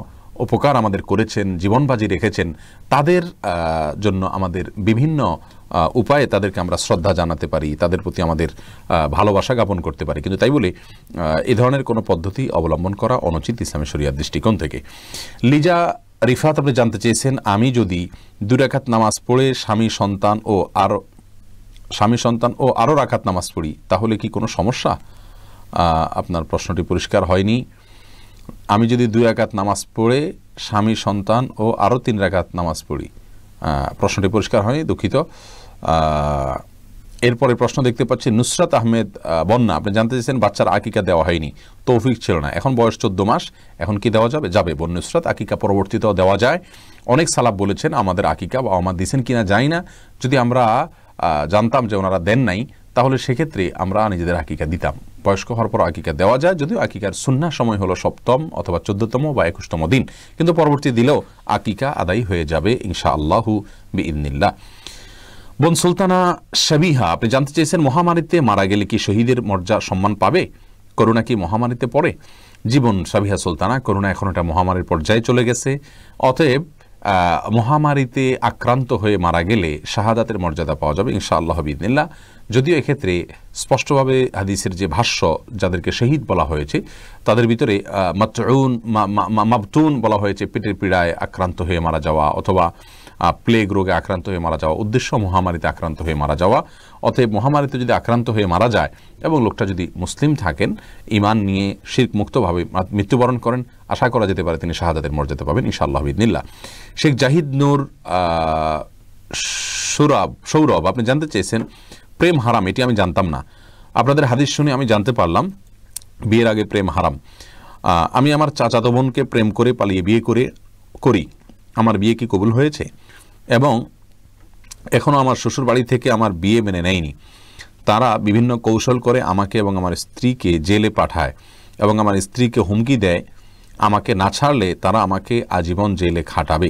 উপকার আমাদের করেছেন, জীবন বাজি রেখেছেন, তাদের জন্য আমাদের বিভিন্ন উপায়ে তাদেরকে আমরা শ্রদ্ধা জানাতে পারি, তাদের প্রতি আমাদের ভালোবাসা জ্ঞাপন করতে পারি। কিন্তু তাই বলে এই ধরনের কোনো পদ্ধতি অবলম্বন করা অনুচিত ইসলামী শরিয়াত দৃষ্টিকোণ থেকে। লিজা রিফাত, আপনি জানতে চেয়েছেন, আমি যদি 2 রাকাত নামাজ পড়ে স্বামী সন্তান ও আরও রাকাত নামাজ পড়ি তাহলে কি কোনো সমস্যা? আপনার প্রশ্নটি পরিষ্কার হয়নি। আমি যদি 2 রাকাত নামাজ পড়ে স্বামী সন্তান ও আরও 3 রাকাত নামাজ পড়ি, প্রশ্নটি পরিষ্কার হয়নি, দুঃখিত। এরপরে প্রশ্ন দেখতে পাচ্ছি নুসরাত আহমেদ বন্যা, আপনি জানতে চেয়েছেন বাচ্চার আকিকা দেওয়া হয়নি, তৌফিক ছিল না, এখন বয়স 14 মাস, এখন কি দেওয়া যাবে? যাবে। বোন নুসরাত, আকিকা পরবর্তীতেও দেওয়া যায়। অনেক সালাফ বলেছেন আমাদের আকিকা বা আমার দিয়েছেন কিনা জানি না, যদি আমরা জানতাম যে ওনারা দেন নাই তাহলে সেক্ষেত্রে আমরা নিজেদের আকিকা দিতাম। বয়স্ক হওয়ার পর আকিকা দেওয়া যায়, যদিও আকিকার সুন্নাহ সময় হলো 7ম অথবা 14তম বা 21তম দিন, কিন্তু পরবর্তী দিলেও আকিকা আদায় হয়ে যাবে ইনশাআল্লাহু বিইذনিল্লাহ। বোন সুলতানা শাবিহা, আপনি জানতে চেয়েছেন মহামারীতে মারা গেলে কি শহীদের মর্যাদা সম্মান পাবে? করোনা কি মহামারীতে পড়ে? জীবন শাবিহা সুলতানা, করোনা এখন এটা মহামারীর পর্যায়ে চলে গেছে। অতএব মহামারীতে আক্রান্ত হয়ে মারা গেলে শাহাদাতের মর্যাদা পাওয়া যাবে ইনশাআল্লাহ বিইذনিল্লাহ। যদিও এক্ষেত্রে স্পষ্টভাবে হাদিসের যে ভাষ্য, যাদেরকে শহীদ বলা হয়েছে তাদের ভিতরে মাবতুন বলা হয়েছে, পেটের পীড়ায় আক্রান্ত হয়ে মারা যাওয়া অথবা প্লেগ রোগে আক্রান্ত হয়ে মারা যাওয়া, উদ্দেশ্য মহামারীতে আক্রান্ত হয়ে মারা যাওয়া। অতএব মহামারীতে যদি আক্রান্ত হয়ে মারা যায় এবং লোকটা যদি মুসলিম থাকেন, ঈমান নিয়ে শিরক মুক্তভাবে মৃত্যুবরণ করেন, আশা করা যেতে পারে তিনি শাহাদাতের মর্যাদা পাবেন ইনশাআল্লাহ বিইذনিল্লাহ। শেখ জাহিদ নূর সৌরভ, আপনি জানতে চেয়েছেন প্রেম হারাম, এটি আমি জানতাম না, আপনাদের হাদিস শুনে আমি জানতে পারলাম বিয়ের আগে প্রেম হারাম। আমি আমার চাচাতো বোনকে প্রেম করে পালিয়ে বিয়ে করি, আমার বিয়ে কি কবুল হয়েছে? এবং এখনও আমার শ্বশুর বাড়ি থেকে আমার বিয়ে মেনে নেয়নি, তারা বিভিন্ন কৌশল করে আমাকে এবং আমার স্ত্রীকে জেলে পাঠায় এবং আমার স্ত্রীকে হুমকি দেয় আমাকে না ছাড়লে তারা আমাকে আজীবন জেলে খাটাবে।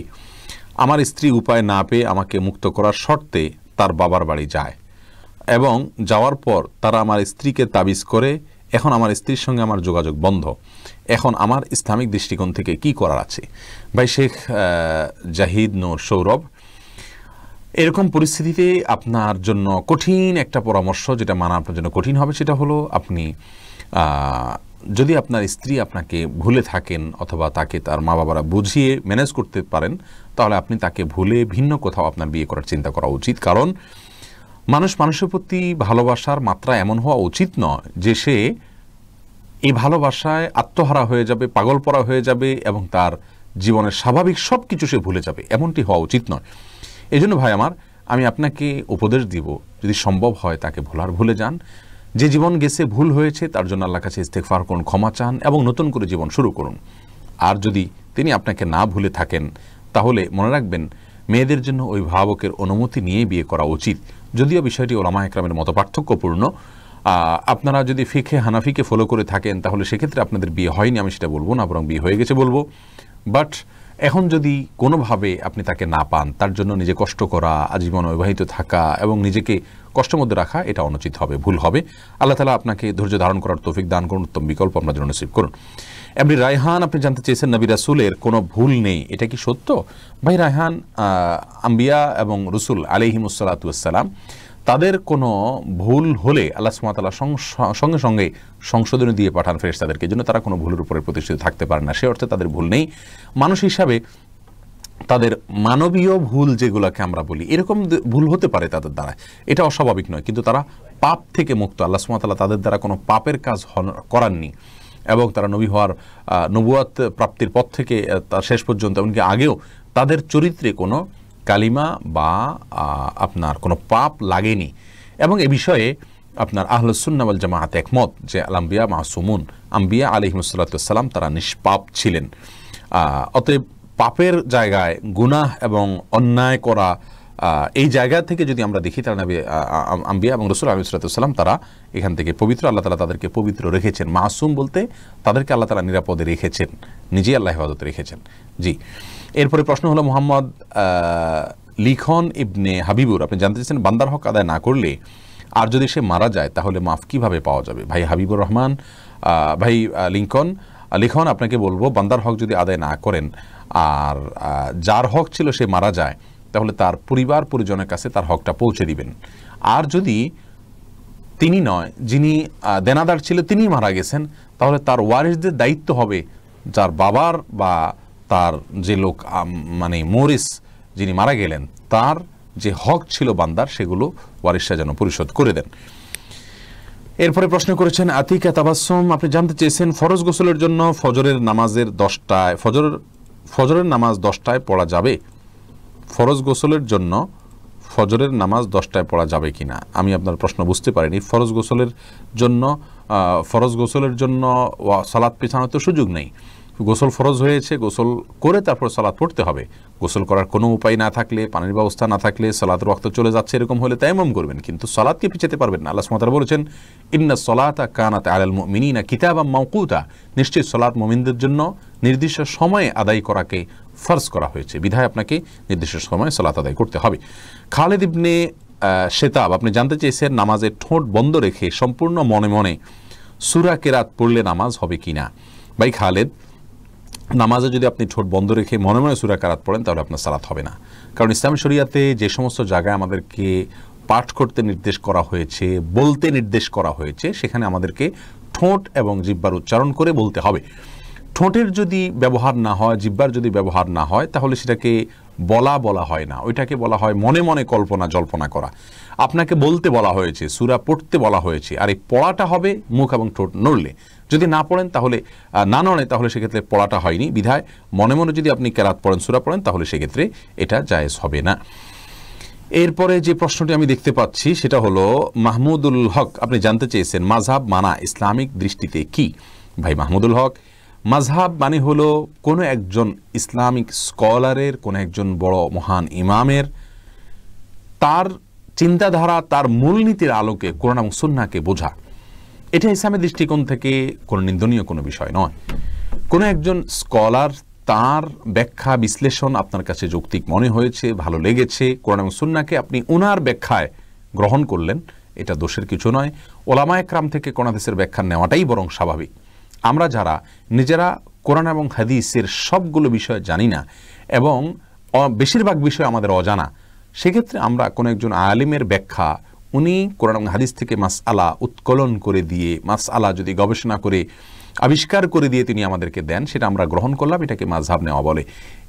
আমার স্ত্রী উপায় না পেয়ে আমাকে মুক্ত করার শর্তে তার বাবার বাড়ি যায় এবং যাওয়ার পর তারা আমার স্ত্রীকে তাবিজ করে, এখন আমার স্ত্রীর সঙ্গে আমার যোগাযোগ বন্ধ। এখন আমার ইসলামিক দৃষ্টিকোণ থেকে কি করার আছে? ভাই শেখ জাহিদ নূর সৌরভ, এরকম পরিস্থিতিতে আপনার জন্য কঠিন একটা পরামর্শ, যেটা মানা আপনার জন্য কঠিন হবে, সেটা হলো আপনি যদি আপনার স্ত্রী আপনাকে ভুলে থাকেন অথবা তাকে তার মা বাবারা বুঝিয়ে ম্যানেজ করতে পারেন, তাহলে আপনি তাকে ভুলে ভিন্ন কোথাও আপনার বিয়ে করার চিন্তা করা উচিত। কারণ মানুষের প্রতি ভালোবাসার মাত্রা এমন হওয়া উচিত নয় যে সে এই ভালোবাসায় আত্মহারা হয়ে যাবে, পাগলপরা হয়ে যাবে এবং তার জীবনের স্বাভাবিক সব কিছু সে ভুলে যাবে, এমনটি হওয়া উচিত নয়। এই জন্য ভাই আমার, আমি আপনাকে উপদেশ দিব, যদি সম্ভব হয় তাকে ভুলে যান। যে জীবন গেছে, ভুল হয়েছে, তার জন্য আল্লাহর কাছে ইস্তেগফার করুন, ক্ষমা চান এবং নতুন করে জীবন শুরু করুন। আর যদি তিনি আপনাকে না ভুলে থাকেন, তাহলে মনে রাখবেন মেয়েদের জন্য অভিভাবকের অনুমতি নিয়ে বিয়ে করা উচিত। যদিও বিষয়টি ওলামা একরামের মতো পার্থক্যপূর্ণ। আপনারা যদি ফিকহে হানাফিকে ফলো করে থাকেন, তাহলে সেক্ষেত্রে আপনাদের বিয়ে হয়নি আমি সেটা বলবো না, বরং বিয়ে হয়ে গেছে বলবো। বাট এখন যদি কোনোভাবে আপনি তাকে না পান, তার জন্য নিজে কষ্ট করা, আজীবন অবিবাহিত থাকা এবং নিজেকে কষ্টের মধ্যে রাখা, এটা অনুচিত হবে, ভুল হবে। আল্লাহ তাআলা আপনাকে ধৈর্য ধারণ করার তৌফিক দান করুন, উত্তম বিকল্প আপনার জন্য নসিব করুন। এমনি রায়হান, আপনি জানতে চেয়েছেন নবী রাসূলের কোনো ভুল নেই, এটা কি সত্য? ভাই রায়হান, আম্বিয়া এবং রসুল আলাইহিমুসসালাতু ওয়াসসালাম তাদের কোনো ভুল হলে আল্লাহ সুবহানাহু ওয়া তাআলা সঙ্গে সঙ্গে সংশোধনী দিয়ে পাঠান ফেরেশতাদেরকে, জন্য তারা কোনো ভুলের উপরে প্রতিষ্ঠিত থাকতে পারে না। সে অর্থে তাদের ভুল নেই। মানুষ হিসাবে তাদের মানবীয় ভুল যেগুলোকে আমরা বলি, এরকম ভুল হতে পারে তাদের দ্বারা, এটা অস্বাভাবিক নয়, কিন্তু তারা পাপ থেকে মুক্ত। আল্লাহ সুবহানাহু ওয়া তাআলা তাদের দ্বারা কোনো পাপের কাজ করাননি এবং তারা নবী হওয়ার নবুয়াত প্রাপ্তির পর থেকে তার শেষ পর্যন্ত, এমনকি আগেও তাদের চরিত্রে কোনো কালিমা বা আপনার কোনো পাপ লাগেনি। এবং এ বিষয়ে আপনার আহলুস সুন্নাহ ওয়াল জামাআত একমত যে আল আম্বিয়া মাসুমুন, আম্বিয়া আলাইহিমুসসালাতু ওয়াসসালাম তারা নিষ্পাপ ছিলেন। অতএব পাপের জায়গায় গুনাহ এবং অন্যায় করা, এই জায়গা থেকে যদি আমরা দেখি, তারা নবী আম্বিয়া এবং রাসূল আলাইহিসসালাতু ওয়াসসালাম তারা এখান থেকে পবিত্র। আল্লাহ তাআলা তাদেরকে পবিত্র রেখেছেন। মাসুম বলতে তাদেরকে আল্লাহ তাআলা নিরাপদে রেখেছেন, নিজেই আল্লাহ হেফাজতে রেখেছেন। জি, এরপরে প্রশ্ন হলো মোহাম্মদ লিখন ইবনে হাবিবুর, আপনি জানতে চাইছেন বান্দার হক আদায় না করলে আর যদি সে মারা যায় তাহলে মাফ কিভাবে পাওয়া যাবে? ভাই হাবিবুর রহমান, ভাই লিখন, আপনাকে বলবো বান্দার হক যদি আদায় না করেন আর যার হক ছিল সে মারা যায়, তাহলে তার পরিবার পরিজনের কাছে তার হকটা পৌঁছে দিবেন। আর যদি তিনি নয়, যিনি দেনাদার ছিল তিনি মারা গেছেন, তাহলে তার ওয়ারিসদের দায়িত্ব হবে যার বাবার বা তার যে লোক মানে মরিস যিনি মারা গেলেন, তার যে হক ছিল বান্দার, সেগুলো ওয়ারিসরা যেন পরিশোধ করে দেন। এরপরে প্রশ্ন করেছেন আতিকা তাবাসসুম, আপনি জানতে চেয়েছেন ফরজ গোসলের জন্য ফজরের নামাজের 10টায় ফজরের নামাজ 10টায় পড়া যাবে? ফরজ গোসলের জন্য ফজরের নামাজ 10টায় পড়া যাবে কিনা, আমি আপনার প্রশ্ন বুঝতে পারিনি। ফরজ গোসলের জন্য সালাত পেছানোর তো সুযোগ নেই। গোসল ফরজ হয়েছে, গোসল করে তারপর সালাত পড়তে হবে। গোসল করার কোনো উপায় না থাকলে, পানির ব্যবস্থা না থাকলে, সালাতের ওয়াক্ত চলে যাচ্ছে, এরকম হলে তায়াম্মুম করবেন, কিন্তু সালাতকে পিছাতে পারবেন না। আল্লাহ সুবহানাহু ওয়া তাআলা বলেছেন ইন্নাস সালাতা কানাত আলাল মুমিনিনা কিতাবাম মাওকুতা, নিশ্চয়ই সালাত মুমিনদের জন্য নির্দিষ্ট সময়ে আদায় করাকে ফরজ করা হয়েছে, বিধায় আপনাকে নির্দিষ্ট সময়ে সালাত আদায় করতে হবে। খালিদ ইবনে শেতাব, আপনি জানতে চেয়েছেন নামাজে ঠোঁট বন্ধ রেখে সম্পূর্ণ মনে মনে সূরা কেরাত পড়লে নামাজ হবে কিনা? ভাই খালেদ, নামাজে যদি আপনি ঠোঁট বন্ধ রেখে মনে মনে সূরা কেরাত পড়েন তাহলে আপনার সালাত হবে না। কারণ ইসলামী শরীয়তে যে সমস্ত জায়গায় আমাদেরকে পাঠ করতে নির্দেশ করা হয়েছে, বলতে নির্দেশ করা হয়েছে, সেখানে আমাদেরকে ঠোঁট এবং জিহ্বার উচ্চারণ করে বলতে হবে। ঠোঁটের যদি ব্যবহার না হয়, জিহ্বার যদি ব্যবহার না হয়, তাহলে সেটাকে বলা হয় না, ওইটাকে বলা হয় মনে মনে কল্পনা জল্পনা করা। আপনাকে বলতে বলা হয়েছে, সূরা পড়তে বলা হয়েছে, আর এই পড়াটা হবে মুখ এবং ঠোঁট নড়লে। যদি না পড়েন তাহলে না নড়ে, তাহলে সেক্ষেত্রে পড়াটা হয়নি। বিধায় মনে মনে যদি আপনি কেরাত পড়েন, সূরা পড়েন, তাহলে সেক্ষেত্রে এটা জায়েজ হবে না। এরপরে যে প্রশ্নটি আমি দেখতে পাচ্ছি সেটা হলো মাহমুদুল হক, আপনি জানতে চেয়েছেন মাযহাব মানা ইসলামিক দৃষ্টিতে কি? ভাই মাহমুদুল হক, মাযহাব মানে হলো কোনো একজন ইসলামিক স্কলারের, কোনো একজন বড় মহান ইমামের তার চিন্তাধারা, তার মূলনীতির আলোকে কোরআন এবং সুন্নাহকে বোঝা। এটা ইসলামের দৃষ্টিকোণ থেকে কোনো নিন্দনীয় কোনো বিষয় নয়। কোনো একজন স্কলার, তার ব্যাখ্যা বিশ্লেষণ আপনার কাছে যৌক্তিক মনে হয়েছে, ভালো লেগেছে, কোরআন এবং সুন্নাহকে আপনি ওনার ব্যাখ্যায় গ্রহণ করলেন, এটা দোষের কিছু নয়। ওলামা একরাম থেকে কোরআন হাদিসের ব্যাখ্যা নেওয়াটাই বরং স্বাভাবিক। আমরা যারা নিজেরা কোরআন এবং হাদিসের সবগুলো বিষয় জানি না এবং বেশিরভাগ বিষয় আমাদের অজানা, সেক্ষেত্রে আমরা কোনো একজন আলিমের ব্যাখ্যা, উনি কোরআন এবং হাদিস থেকে মাসআলা উৎকলন করে দিয়ে, মাসআলা যদি গবেষণা করে আবিষ্কার করে দিয়ে তিনি আমাদেরকে দেন, সেটা আমরা গ্রহণ করলাম, এটাকে মাযহাব নেওয়া বলে।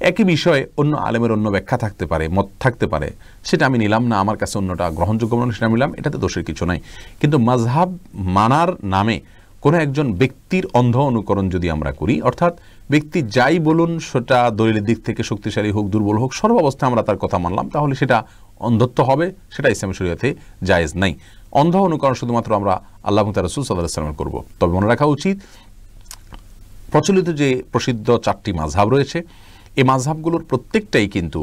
একই বিষয়ে অন্য আলেমের অন্য ব্যাখ্যা থাকতে পারে, মত থাকতে পারে, সেটা আমি নিলাম না, আমার কাছে অন্যটা গ্রহণযোগ্য মনে সেটা নিলাম, এটাতে দোষের কিছু নাই। কিন্তু মাযহাব মানার নামে কোনো একজন ব্যক্তির অন্ধ অনুকরণ যদি আমরা করি, অর্থাৎ ব্যক্তি যাই বলুন সেটা দলিলের দিক থেকে শক্তিশালী হোক দুর্বল হোক সর্বাবস্থায় আমরা তার কথা মানলাম, তাহলে সেটা অন্ধত্ব হবে, সেটা ইসলামী শরীয়তে জায়েজ নাই। অন্ধ অনুকরণ শুধুমাত্র আমরা আল্লাহ এবং তার রাসূল সাল্লাল্লাহু আলাইহি ওয়াসাল্লামের করব। তবে মনে রাখা উচিত প্রচলিত যে প্রসিদ্ধ 4টি মাযহাব রয়েছে এই মাযহাবগুলোর প্রত্যেকটাই কিন্তু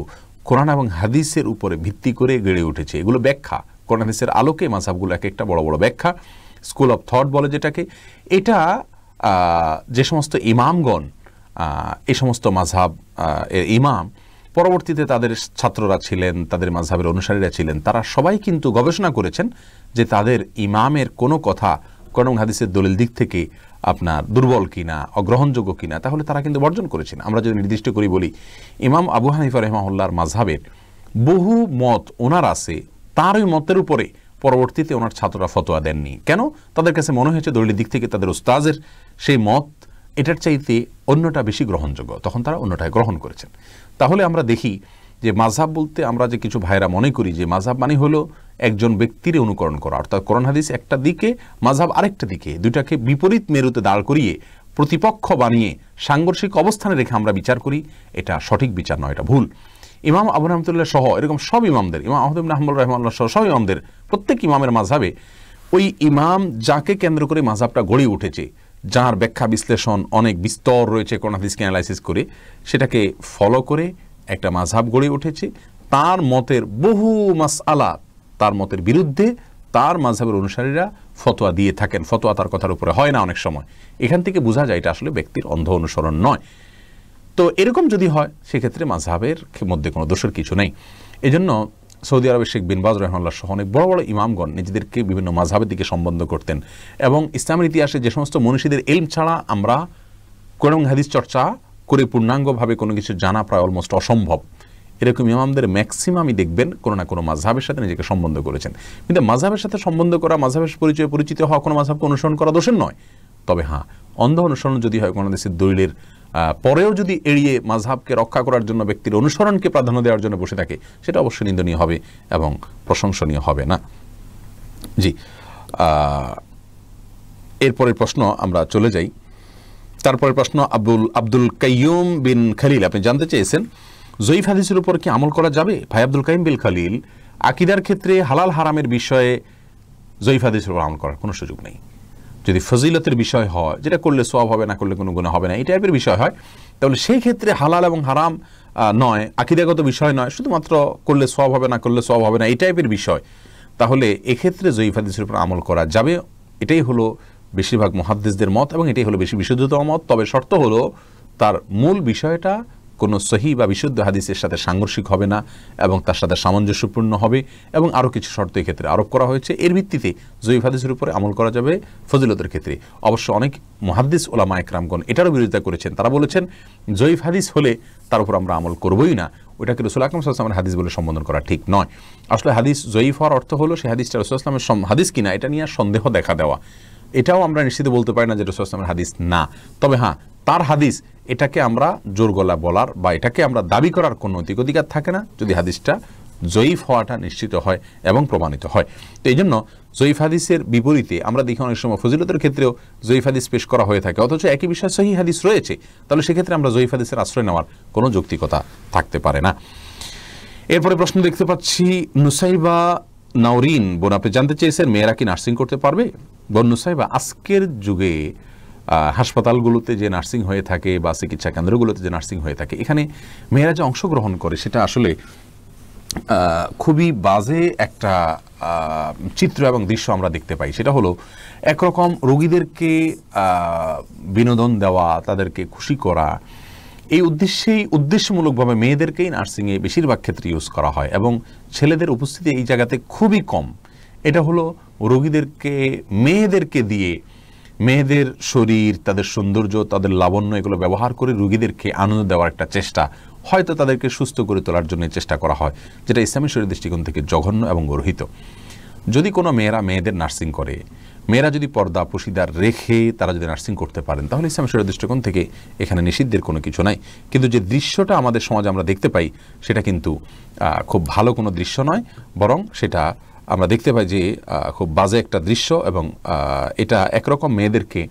কোরআন এবং হাদিসের উপরে ভিত্তি করে গড়ে উঠেছে। এগুলো ব্যাখ্যা, কোরআন হাদিসের আলোকে মাযহাবগুলো এক একটা বড় বড় ব্যাখ্যা, স্কুল অফ থট বলে যেটাকে। এটা যে সমস্ত ইমামগণ এই সমস্ত মাযহাব এর ইমাম, পরবর্তীতে তাদের ছাত্ররা ছিলেন, তাদের মাযহাবের অনুসারীরা ছিলেন, তারা সবাই কিন্তু গবেষণা করেছেন যে তাদের ইমামের কোনো কথা কোরআন হাদিসের দলিল দিক থেকে আপনার দুর্বল কিনা, অগ্রহণযোগ্য কিনা, তাহলে তারা কিন্তু বর্জন করেছেন। আমরা যদি নির্দিষ্ট করি বলি, ইমাম আবু হানিফা রাহিমাহুল্লাহর মাযহাবের বহু মত ওনার আছে, তার ওই মতের উপরে পরবর্তীতে ওনার ছাত্ররা ফতোয়া দেননি। কেন? তাদের কাছে মনে হয়েছে দলিলের দিক থেকে তাদের উস্তাজের সেই মত এটার চাইতে অন্যটা বেশি গ্রহণযোগ্য, তখন তারা অন্যটায় গ্রহণ করেছেন। তাহলে আমরা দেখি যে মাযহাব বলতে আমরা যে কিছু ভাইরা মনে করি যে মাযহাব মানে হলো একজন ব্যক্তির অনুকরণ করা, অর্থাৎ কোরআন হাদিস একটা দিকে, মাযহাব আরেকটা দিকে, দুইটাকে বিপরীত মেরুতে দাঁড় করিয়ে প্রতিপক্ষ বানিয়ে সাংঘর্ষিক অবস্থানে রেখে আমরা বিচার করি, এটা সঠিক বিচার নয়, এটা ভুল। ইমাম আবু রহমতুল্লাহ সহ এরকম সব ইমামদের, ইমাম আহমদ ইবনে হাম্বল রাহিমাহুল্লাহ সহ সব ইমামদের, প্রত্যেক ইমামের মাযহাবে ওই ইমাম যাকে কেন্দ্র করে মাযহাবটা গড়ে উঠেছে, যার ব্যাখ্যা বিশ্লেষণ অনেক বিস্তর রয়েছে কোরআন হাদিসকে অ্যানালাইসিস করে, সেটাকে ফলো করে একটা মাযহাব গড়ে উঠেছে। তার মতের বহু মাসআলা, তার মতের বিরুদ্ধে তার মাযহাবের অনুসারীরা ফতোয়া দিয়ে থাকেন, ফতোয়া তার কথার উপরে হয় না অনেক সময়। এখান থেকে বোঝা যায় এটা আসলে ব্যক্তির অন্ধ অনুসরণ নয়। তো এরকম যদি হয় সেক্ষেত্রে মাযহাবের মধ্যে কোনো দোষের কিছু নেই। এজন্য সৌদি আরবের শেখ বিন বাজ রাহিমাহুল্লাহ সহ অনেক বড় বড় ইমামগণ নিজেদেরকে বিভিন্ন মাযহাবের দিকে সম্বন্ধ করতেন, এবং ইসলামের ইতিহাসে যে সমস্ত মনীষীদের ইলম ছাড়া আমরা কোরআন হাদিস চর্চা করে পূর্ণাঙ্গভাবে কোনো কিছু জানা প্রায় অলমোস্ট অসম্ভব, এরকম ইমামদের ম্যাক্সিমামই দেখবেন কোনো না কোনো মাযহাবের সাথে নিজেকে সম্বন্ধ করেছেন। কিন্তু মাযহাবের সাথে সম্বন্ধ করা, মাযহাবের পরিচয়ে পরিচিত হওয়া কোনো মাযহাবকে অনুসরণ করা দোষের নয়। তবে হ্যাঁ, অন্ধ অনুসরণ যদি হয় কোন দেশের দলিলের পরেও যদি এড়িয়ে মাযহাবকে রক্ষা করার জন্য ব্যক্তির অনুসরণকে প্রাধান্য দেওয়ার জন্য বসে থাকে, সেটা অবশ্যই নিন্দনীয় হবে এবং প্রশংসনীয় হবে না। জি, এরপরের প্রশ্ন আমরা চলে যাই। তারপরের প্রশ্ন আব্দুল কাইয়ুম বিন খালিল, আপনি জানতে চেয়েছেন জয়ীফ হাদিসের উপর কি আমল করা যাবে? ভাই আব্দুল কাইয়ুম বিন খালিল, আকীদার ক্ষেত্রে হালাল হারামের বিষয়ে জয়ীফ হাদিসের উপর আমল করার কোনো সুযোগ নেই। যদি ফজিলতের বিষয় হয়, যেটা করলে সওয়াব হবে, না করলে কোনো গুনাহ হবে না, এই টাইপের বিষয় হয়, তাহলে সেই ক্ষেত্রে হালাল এবং হারাম নয়, আকীদাগত বিষয় নয়, শুধুমাত্র করলে সওয়াব হবে, না করলে সওয়াব হবে না, এই টাইপের বিষয়, তাহলে এক্ষেত্রে জয়ীফ হাদিসের উপর আমল করা যাবে। এটাই হলো বেশিরভাগ মুহাদ্দিসদের মত এবং এটাই হলো বেশি বিশুদ্ধতম মত। তবে শর্ত হলো তার মূল বিষয়টা কোনো সহি বা বিশুদ্ধ হাদিসের সাথে সাংঘর্ষিক হবে না এবং তার সাথে সামঞ্জস্যপূর্ণ হবে, এবং আরও কিছু শর্ত এই ক্ষেত্রে আরোপ করা হয়েছে। এর ভিত্তিতে জয়ীফ হাদিসের উপরে আমল করা যাবে ফজিলতের ক্ষেত্রে। অবশ্য অনেক মুহাদ্দিস ওলামা একরামগণ এটারও বিরোধিতা করেছেন। তারা বলেছেন জয়ীফ হাদিস হলে তার উপর আমরা আমল করবই না, ওটাকে রাসূল আকরাম সাল্লাল্লাহু আলাইহি ওয়াসাল্লামের হাদিস বলে সম্বোধন করা ঠিক নয়। আসলে হাদিস জয়ীফ হওয়ার অর্থ হলো সেই হাদিসটা রাসূল সাল্লাল্লাহু আলাইহি ওয়াসাল্লামের হাদিস কিনা এটা নিয়ে সন্দেহ দেখা দেওয়া। এটাও আমরা নিশ্চিত বলতে পারি না যে রাসূল সাল্লাল্লাহু আলাইহি ওয়াসাল্লামের হাদিস না। তবে হ্যাঁ, তার হাদিস, এটাকে আমরা জোর গলা বলার বা এটাকে আমরা দাবি করার কোনো নৈতিক অধিকার থাকে না যদি হাদিসটা জয়ীফ হওয়াটা নিশ্চিত হয় এবং প্রমাণিত হয়। তো এই জন্য জয়ীফ হাদিসের বিপরীতে আমরা দেখি অনেক সময় ফজিলতের ক্ষেত্রেও জয়ীফ হাদিস পেশ করা হয়ে থাকে, অথচ একই বিষয়ে সহিহ হাদিস রয়েছে, তাহলে সেক্ষেত্রে আমরা জয়ীফ হাদিসের আশ্রয় নেওয়ার কোনো যৌক্তিকতা থাকতে পারে না। এরপরে প্রশ্ন দেখতে পাচ্ছি নুসাইবা নাওরিন বোন, আপনি জানতে চেয়েছেন মেয়েরা কি নার্সিং করতে পারবে? বোন নুসাইবা, আজকের যুগে হাসপাতালগুলোতে যে নার্সিং হয়ে থাকে বা চিকিৎসা কেন্দ্রগুলোতে যে নার্সিং হয়ে থাকে, এখানে মেয়েরা যে অংশগ্রহণ করে সেটা আসলে খুবই বাজে একটা চিত্র এবং দৃশ্য আমরা দেখতে পাই। সেটা হলো একরকম রোগীদেরকে বিনোদন দেওয়া, তাদেরকে খুশি করা, এই উদ্দেশ্যমূলকভাবে মেয়েদেরকেই নার্সিংয়ে বেশিরভাগ ক্ষেত্রে ইউজ করা হয় এবং ছেলেদের উপস্থিতি এই জায়গাতে খুবই কম। এটা হলো রোগীদেরকে, মেয়েদেরকে দিয়ে, মেয়েদের শরীর, তাদের সৌন্দর্য, তাদের লাবণ্য এগুলো ব্যবহার করে রোগীদেরকে আনন্দ দেওয়ার একটা চেষ্টা, হয়তো তাদেরকে সুস্থ করে তোলার জন্য চেষ্টা করা হয়, যেটা ইসলামী শরীয়তের দৃষ্টিকোণ থেকে জঘন্য এবং গর্হিত। যদি কোনো মেয়েরা মেয়েদের নার্সিং করে, মেয়েরা যদি পর্দা পশিদার রেখে তারা যদি নার্সিং করতে পারেন, তাহলে ইসলামী শরীয়তের দৃষ্টিকোণ থেকে এখানে নিষিদ্ধের কোনো কিছু নাই। কিন্তু যে দৃশ্যটা আমাদের সমাজে আমরা দেখতে পাই সেটা কিন্তু খুব ভালো কোনো দৃশ্য নয়, বরং সেটা আমরা দেখতে পাই যে খুব বাজে একটা দৃশ্য, এবং এটা একরকম মেয়েদেরকে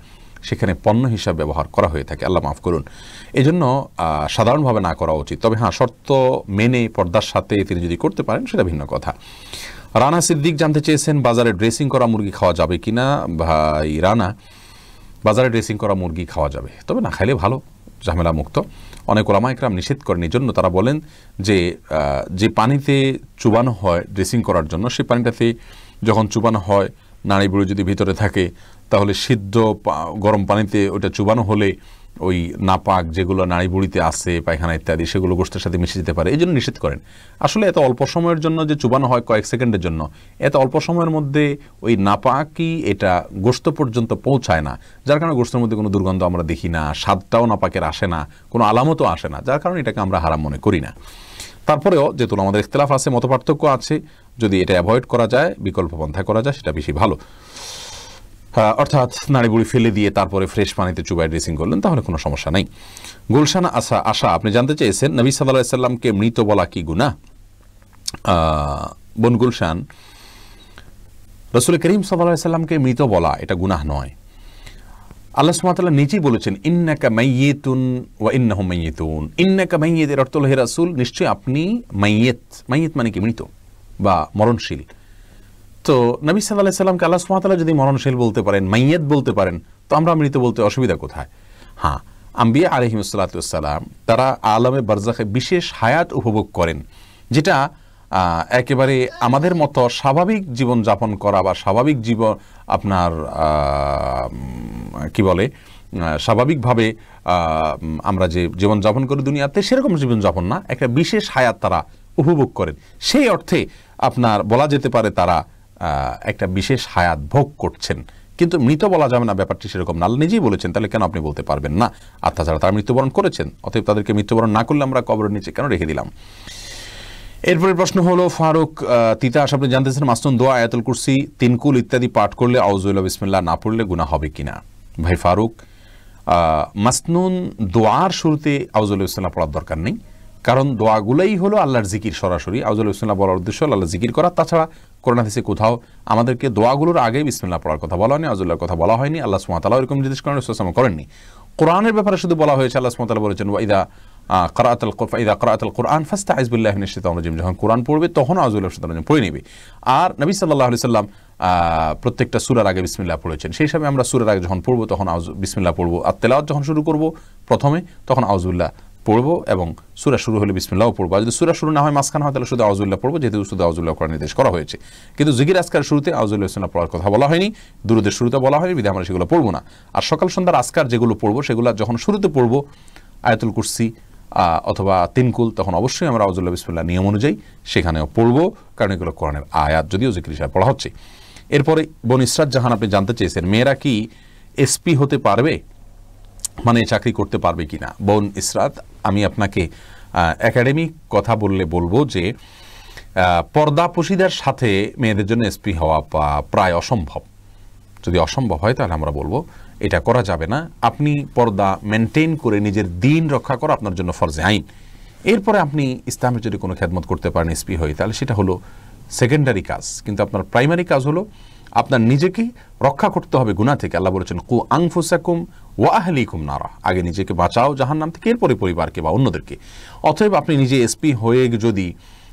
সেখানে পণ্য হিসাবে ব্যবহার করা হয়ে থাকে, আল্লাহ মাফ করুন। এই জন্য সাধারণভাবে না করা উচিত। তবে হ্যাঁ, শর্ত মেনে পর্দার সাথে তিনি যদি করতে পারেন সেটা ভিন্ন কথা। রানা সিদ্দিক জানতে চেয়েছেন বাজারে ড্রেসিং করা মুরগি খাওয়া যাবে কিনা। ভাই রানা, বাজারে ড্রেসিং করা মুরগি খাওয়া যাবে, তবে না খাইলে ভালো, ঝামেলা মুক্ত। অনেক ওলামা ইকরাম নিষেধ করেন, এই জন্য তারা বলেন যে পানিতে চুবানো হয় ড্রেসিং করার জন্য, সেই পানিটাতে যখন চুবানো হয় নাড়ি বুড়ি যদি ভিতরে থাকে, তাহলে সিদ্ধ গরম পানিতে ওইটা চুবানো হলে ওই নাপাক যেগুলো নাড়ি বুড়িতে আছে, পায়খানা ইত্যাদি, সেগুলো গোশতের সাথে মিশে যেতে পারে, এই জন্য নিষেধ করেন। আসলে এত অল্প সময়ের জন্য যে চুবানো হয় কয়েক সেকেন্ডের জন্য, এত অল্প সময়ের মধ্যে ওই নাপাকই এটা গোশত পর্যন্ত পৌঁছায় না, যার কারণে গোশতের মধ্যে কোনো দুর্গন্ধ আমরা দেখি না, স্বাদটাও নাপাকের আসে না, কোনো আলামতও আসে না, যার কারণে এটাকে আমরা হারাম মনে করি না। তারপরেও যেহেতু আমাদের ইখতিলাফ আছে, মতপার্থক্য আছে, যদি এটা অ্যাভয়েড করা যায়, বিকল্প পন্থা করা যায়, সেটা বেশি ভালো। অর্থাৎ নাড়িবুড়ি ফেলে দিয়ে তারপরে ফ্রেশ পানিতে চুবাই ড্রেসিং করলেন, তাহলে কোনো সমস্যা নেই। গুলশান আশা আপনি জানতে চেয়েছেন নবী সাল্লাল্লাহু আলাইহি সাল্লামকে মৃত বলা কি গুনাহ। বোন গুলশান, রাসূল করিম সাল্লাল্লাহু আলাইহি সাল্লামকে মৃত বলা এটা গুনাহ নয়। আল্লাহ সুবহানাহু ওয়া তাআলা নিজেই বলেছেন ইন্নাকা মাইয়িতুন ওয়া ইন্নাহুম মাইয়িতুন। ইন্নাকা মাইয়িত এর অর্থ হলো হে রাসূল, নিশ্চয়ই আপনি মাইয়িত। মাইয়িত মানে কি? মৃত বা মরণশীল। তো নবী সাল্লাল্লাহু আলাইহি সাল্লামকে আল্লাহ সুবহানাহু ওয়া তাআলা যদি মরণশীল বলতে পারেন, মাইয়িত বলতে পারেন, তো আমরা মৃত বলতে অসুবিধা কোথায়? হ্যাঁ, আম্বিয়া আলাইহিমুস সালাতু ওয়াস সালাম তারা আলমে বারজাখে বিশেষ হায়াত উপভোগ করেন, যেটা একেবারে আমাদের মতো স্বাভাবিক জীবন যাপন করা বা স্বাভাবিক জীবন আপনার কি বলে স্বাভাবিকভাবে আমরা যে জীবনযাপন করি দুনিয়াতে, সেরকম জীবনযাপন না, একটা বিশেষ হায়াত তারা উপভোগ করেন। সেই অর্থে আপনার বলা যেতে পারে তারা একটা বিশেষ হায়াত ভোগ করছেন, কিন্তু মৃত বলা যাবে না, ব্যাপারটি সেরকম না। আল্লাহ নিজেই বলেছেন, তাহলে কেন আপনি বলতে পারবেন না? আর তাছাড়া তারা মৃত্যুবরণ করেছেন, অতএব তাদেরকে মৃত্যুবরণ না করলে আমরা কবরের নিচে কেন রেখে দিলাম? এরপরে প্রশ্ন হলো ফারুক তিতাস, আপনি জানতেছেন মাসনুন দোয়া আয়াতুল কুরসি, তিনকুল ইত্যাদি পাঠ করলে আউযুবিল্লাহি বিসমিল্লাহ না পড়লে গুনাহ হবে কিনা? ভাই ফারুক, মাসনুন দোয়ার শুরুতে আউযুবিল্লাহি বিসমিল্লাহ পড়ার দরকার নেই, কারণ দোয়াগুলোই হলো আল্লাহর জিকির। সরাসরি আউযুবিল্লাহি বিসমিল্লাহ বলার উদ্দেশ্য আল্লাহর জিকির করা। তাছাড়া কোরআন হাদিসে কোথাও আমাদেরকে দোয়াগুলোর আগে বিসমিল্লাহ পড়ার কথা বলা হয়নি, আউযুবিল্লাহর কথা বলা হয়নি। আল্লাহ সুবহানাহু ওয়া তাআলা এরকম নির্দেশ করেন, রাসূল সাল্লাল্লাহু আলাইহি ওয়াসাল্লাম করেননি। কোরআনের ব্যাপারে শুধু বলা হয়েছে, আল্লাহ সুবহানাহু ওয়া তাআলা বলেছেন ওয়াইদা ক্রাআতাল কুরআন ফাস্তাইজ বিল্লাহি মিনাশ শাইতানির রাজিম, যখন কোরআন পড়বে তখন আউযুবিল্লাহি মিনাশ শাইতানির রাজিম পড়ে নেবে। আর নবী সাল্লাল্লাহু আলাইহি সাল্লাম প্রত্যেকটা সূরার আগে বিসমিল্লাহ পড়েছেন, সেই হিসাবে আমরা সূরার আগে যখন পড়বো তখন বিসমিল্লাহ পড়বো, আর তেলাওয়াত যখন শুরু করব প্রথমে তখন আউযুবিল্লাহ পড়বো, এবং সূরা শুরু হলে বিসমিল্লাহও পড়বো। আর যদি সূরা শুরু না হয়, মাঝখানে হয়, তাহলে শুধু আউযুবিল্লাহ পড়বো, যেহেতু শুধু আউযুবিল্লাহ করার নির্দেশ করা হয়েছে। কিন্তু জিকির আজকার শুরুতে আউযুবিল্লাহ বিসমিল্লাহ পড়ার কথা বলা হয়নি, দুরূদের শুরুতে বলা হয়নি, বিধায় আমরা সেগুলো পড়বো না। আর সকাল সন্ধ্যার আজকার যেগুলো পড়বো, সেগুলো যখন শুরুতে পড়বো আয়াতুল কুরসি অথবা তিনকুল, তখন অবশ্যই আমরা আউযুবিল্লাহি বিসমিল্লাহ নিয়ম অনুযায়ী সেখানেও পড়বো, কারণ এগুলো কোরআনের আয়াত, যদিও জিকির হিসাবে পড়া হচ্ছে। এরপরে বোন ইসরাত জাহান, আপনি জানতে চেয়েছেন মেয়েরা কি এসপি হতে পারবে, মানে চাকরি করতে পারবে কিনা? বোন ইসরাত, আমি আপনাকে একাডেমিক কথা বলবো যে পর্দাপোশিদার সাথে মেয়েদের জন্য এসপি হওয়া প্রায় অসম্ভব। যদি অসম্ভব হয় তাহলে আমরা বলবো এটা করা যাবে না। আপনি পর্দা মেনটেন করে নিজের দিন রক্ষা করা আপনার জন্য ফরজে আইন। এরপরে আপনি ইসলামের যদি কোনো খেদমত করতে পারেন এসপি হয়ে, তাহলে সেটা হলো সেকেন্ডারি কাজ, কিন্তু আপনার প্রাইমারি কাজ হলো আপনার নিজেকে রক্ষা করতে হবে গুনাহ থেকে। আল্লাহ বলেছেন কু আনফুসাকুম ওয়া আহলিকুম নারা, আগে নিজেকে বাঁচাও জাহান্নাম থেকে, এরপরে পরিবারকে বা অন্যদেরকে। অতএব আপনি নিজে এসপি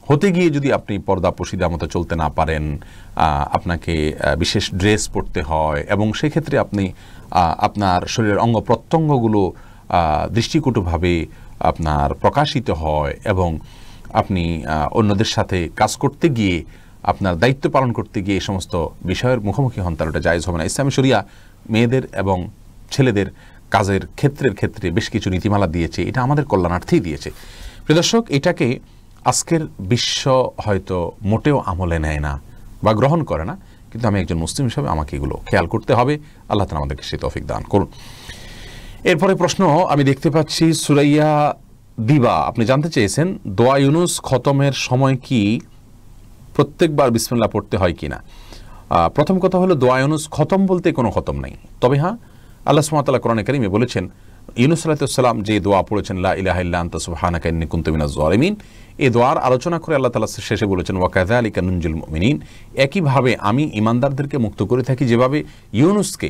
হতে গিয়ে যদি আপনি পর্দাপোশিদা মতো চলতে না পারেন, আপনাকে বিশেষ ড্রেস পরতে হয়, এবং সেক্ষেত্রে আপনি আপনার শরীরের অঙ্গ প্রত্যঙ্গগুলো দৃষ্টিকটুভাবে আপনার প্রকাশিত হয়, এবং আপনি অন্যদের সাথে কাজ করতে গিয়ে, আপনার দায়িত্ব পালন করতে গিয়ে এই সমস্ত বিষয়ের মুখোমুখি হন, তাহলে ওটা জায়েজ হবে না। ইসলামী শরিয়া মেয়েদের এবং ছেলেদের কাজের ক্ষেত্রে বেশ কিছু নীতিমালা দিয়েছে, এটা আমাদের কল্যাণার্থেই দিয়েছে। প্রিয় দর্শক, এটাকে আজকের বিশ্ব হয়তো মোটেও আমলে নেয় না বা গ্রহণ করে না, কিন্তু আমি একজন মুসলিম হিসাবে আমাকে এগুলো খেয়াল করতে হবে। আল্লাহ তাআলা আমাদেরকে সেই তৌফিক দান করুন। এরপরে প্রশ্ন আমি দেখতে পাচ্ছি সুরাইয়া দিবা, আপনি জানতে চেয়েছেন দোয়া ইউনুস খতমের সময় কি প্রত্যেকবার বিসমিল্লাহ পড়তে হয় কিনা? প্রথম কথা হলো দোয়া ইউনুস খতম বলতে কোনো খতম নাই, তবে হ্যাঁ আল্লাহ সুবহানাহু ওয়া তাআলা কোরআনে কারীমে বলেছেন ইউনূস আলাইহিস সালাম যে দোয়া পড়েছেন লা ইলাহা ইল্লা আনতা সুবহানাকা ইন্নী কুনতু মিনাজ জালিমিন, এই দোয়ার আলোচনা করে আল্লাহ তাআলা শেষে বলেছেন ওয়া কাযালিকা নুনজিল মুমিনিন, একইভাবে আমি ঈমানদারদেরকে মুক্ত করে থাকি যেভাবে ইউনূসকে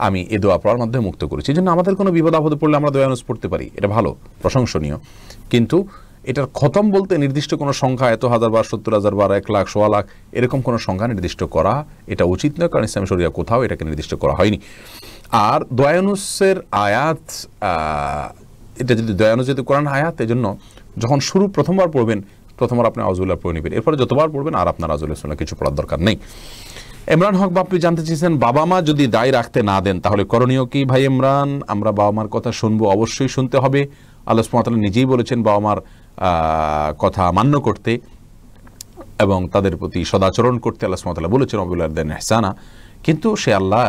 আমি এই দোয়া পড়ার মাধ্যমে মুক্ত করেছি। এই জন্য আমাদের কোনো বিপদ আপদে পড়লে আমরা দোয়া ইউনূস পড়তে পারি, এটা ভালো, প্রশংসনীয়। কিন্তু এটার খতম বলতে নির্দিষ্ট কোনো সংখ্যা, এত হাজার বার, 70,000 বার, 1 লাখ, 1.25 লাখ, এরকম কোনো সংখ্যা নির্দিষ্ট করা এটা উচিত নয়, কারণ ইসলাম শরিয়া কোথাও এটাকে নির্দিষ্ট করা হয়নি। আর দোয়া ইউনূসের আয়াত, এটা যদি দোয়া ইউনূস যদি কোরআন আয়াত, এই জন্য যখন প্রথমবার পড়বেন, প্রথমবার আপনি আউযুবিল্লাহ পড়ে নেবেন, এরপরে যতবার পড়বেন আর আপনার আউযুবিল্লাহ কিছু পড়ার দরকার নেই। ইমরান হক বাপ্পি জানতে চেয়েছেন, বাবা মা যদি দায় রাখতে না দেন তাহলে করণীয় কি? ভাই ইমরান, আমরা বাবা মার কথা শুনবো, অবশ্যই শুনতে হবে। আল্লাহ সুবহানাহু ওয়া তাআলা নিজেই বলেছেন বাবা মার কথা মান্য করতে এবং তাদের প্রতি সদাচরণ করতে। আল্লাহ সুবহানাহু ওয়া তাআলা বলেছেন ওয়া বিল ওয়ালিদাইনি ইহসানা, কিন্তু সে আল্লাহ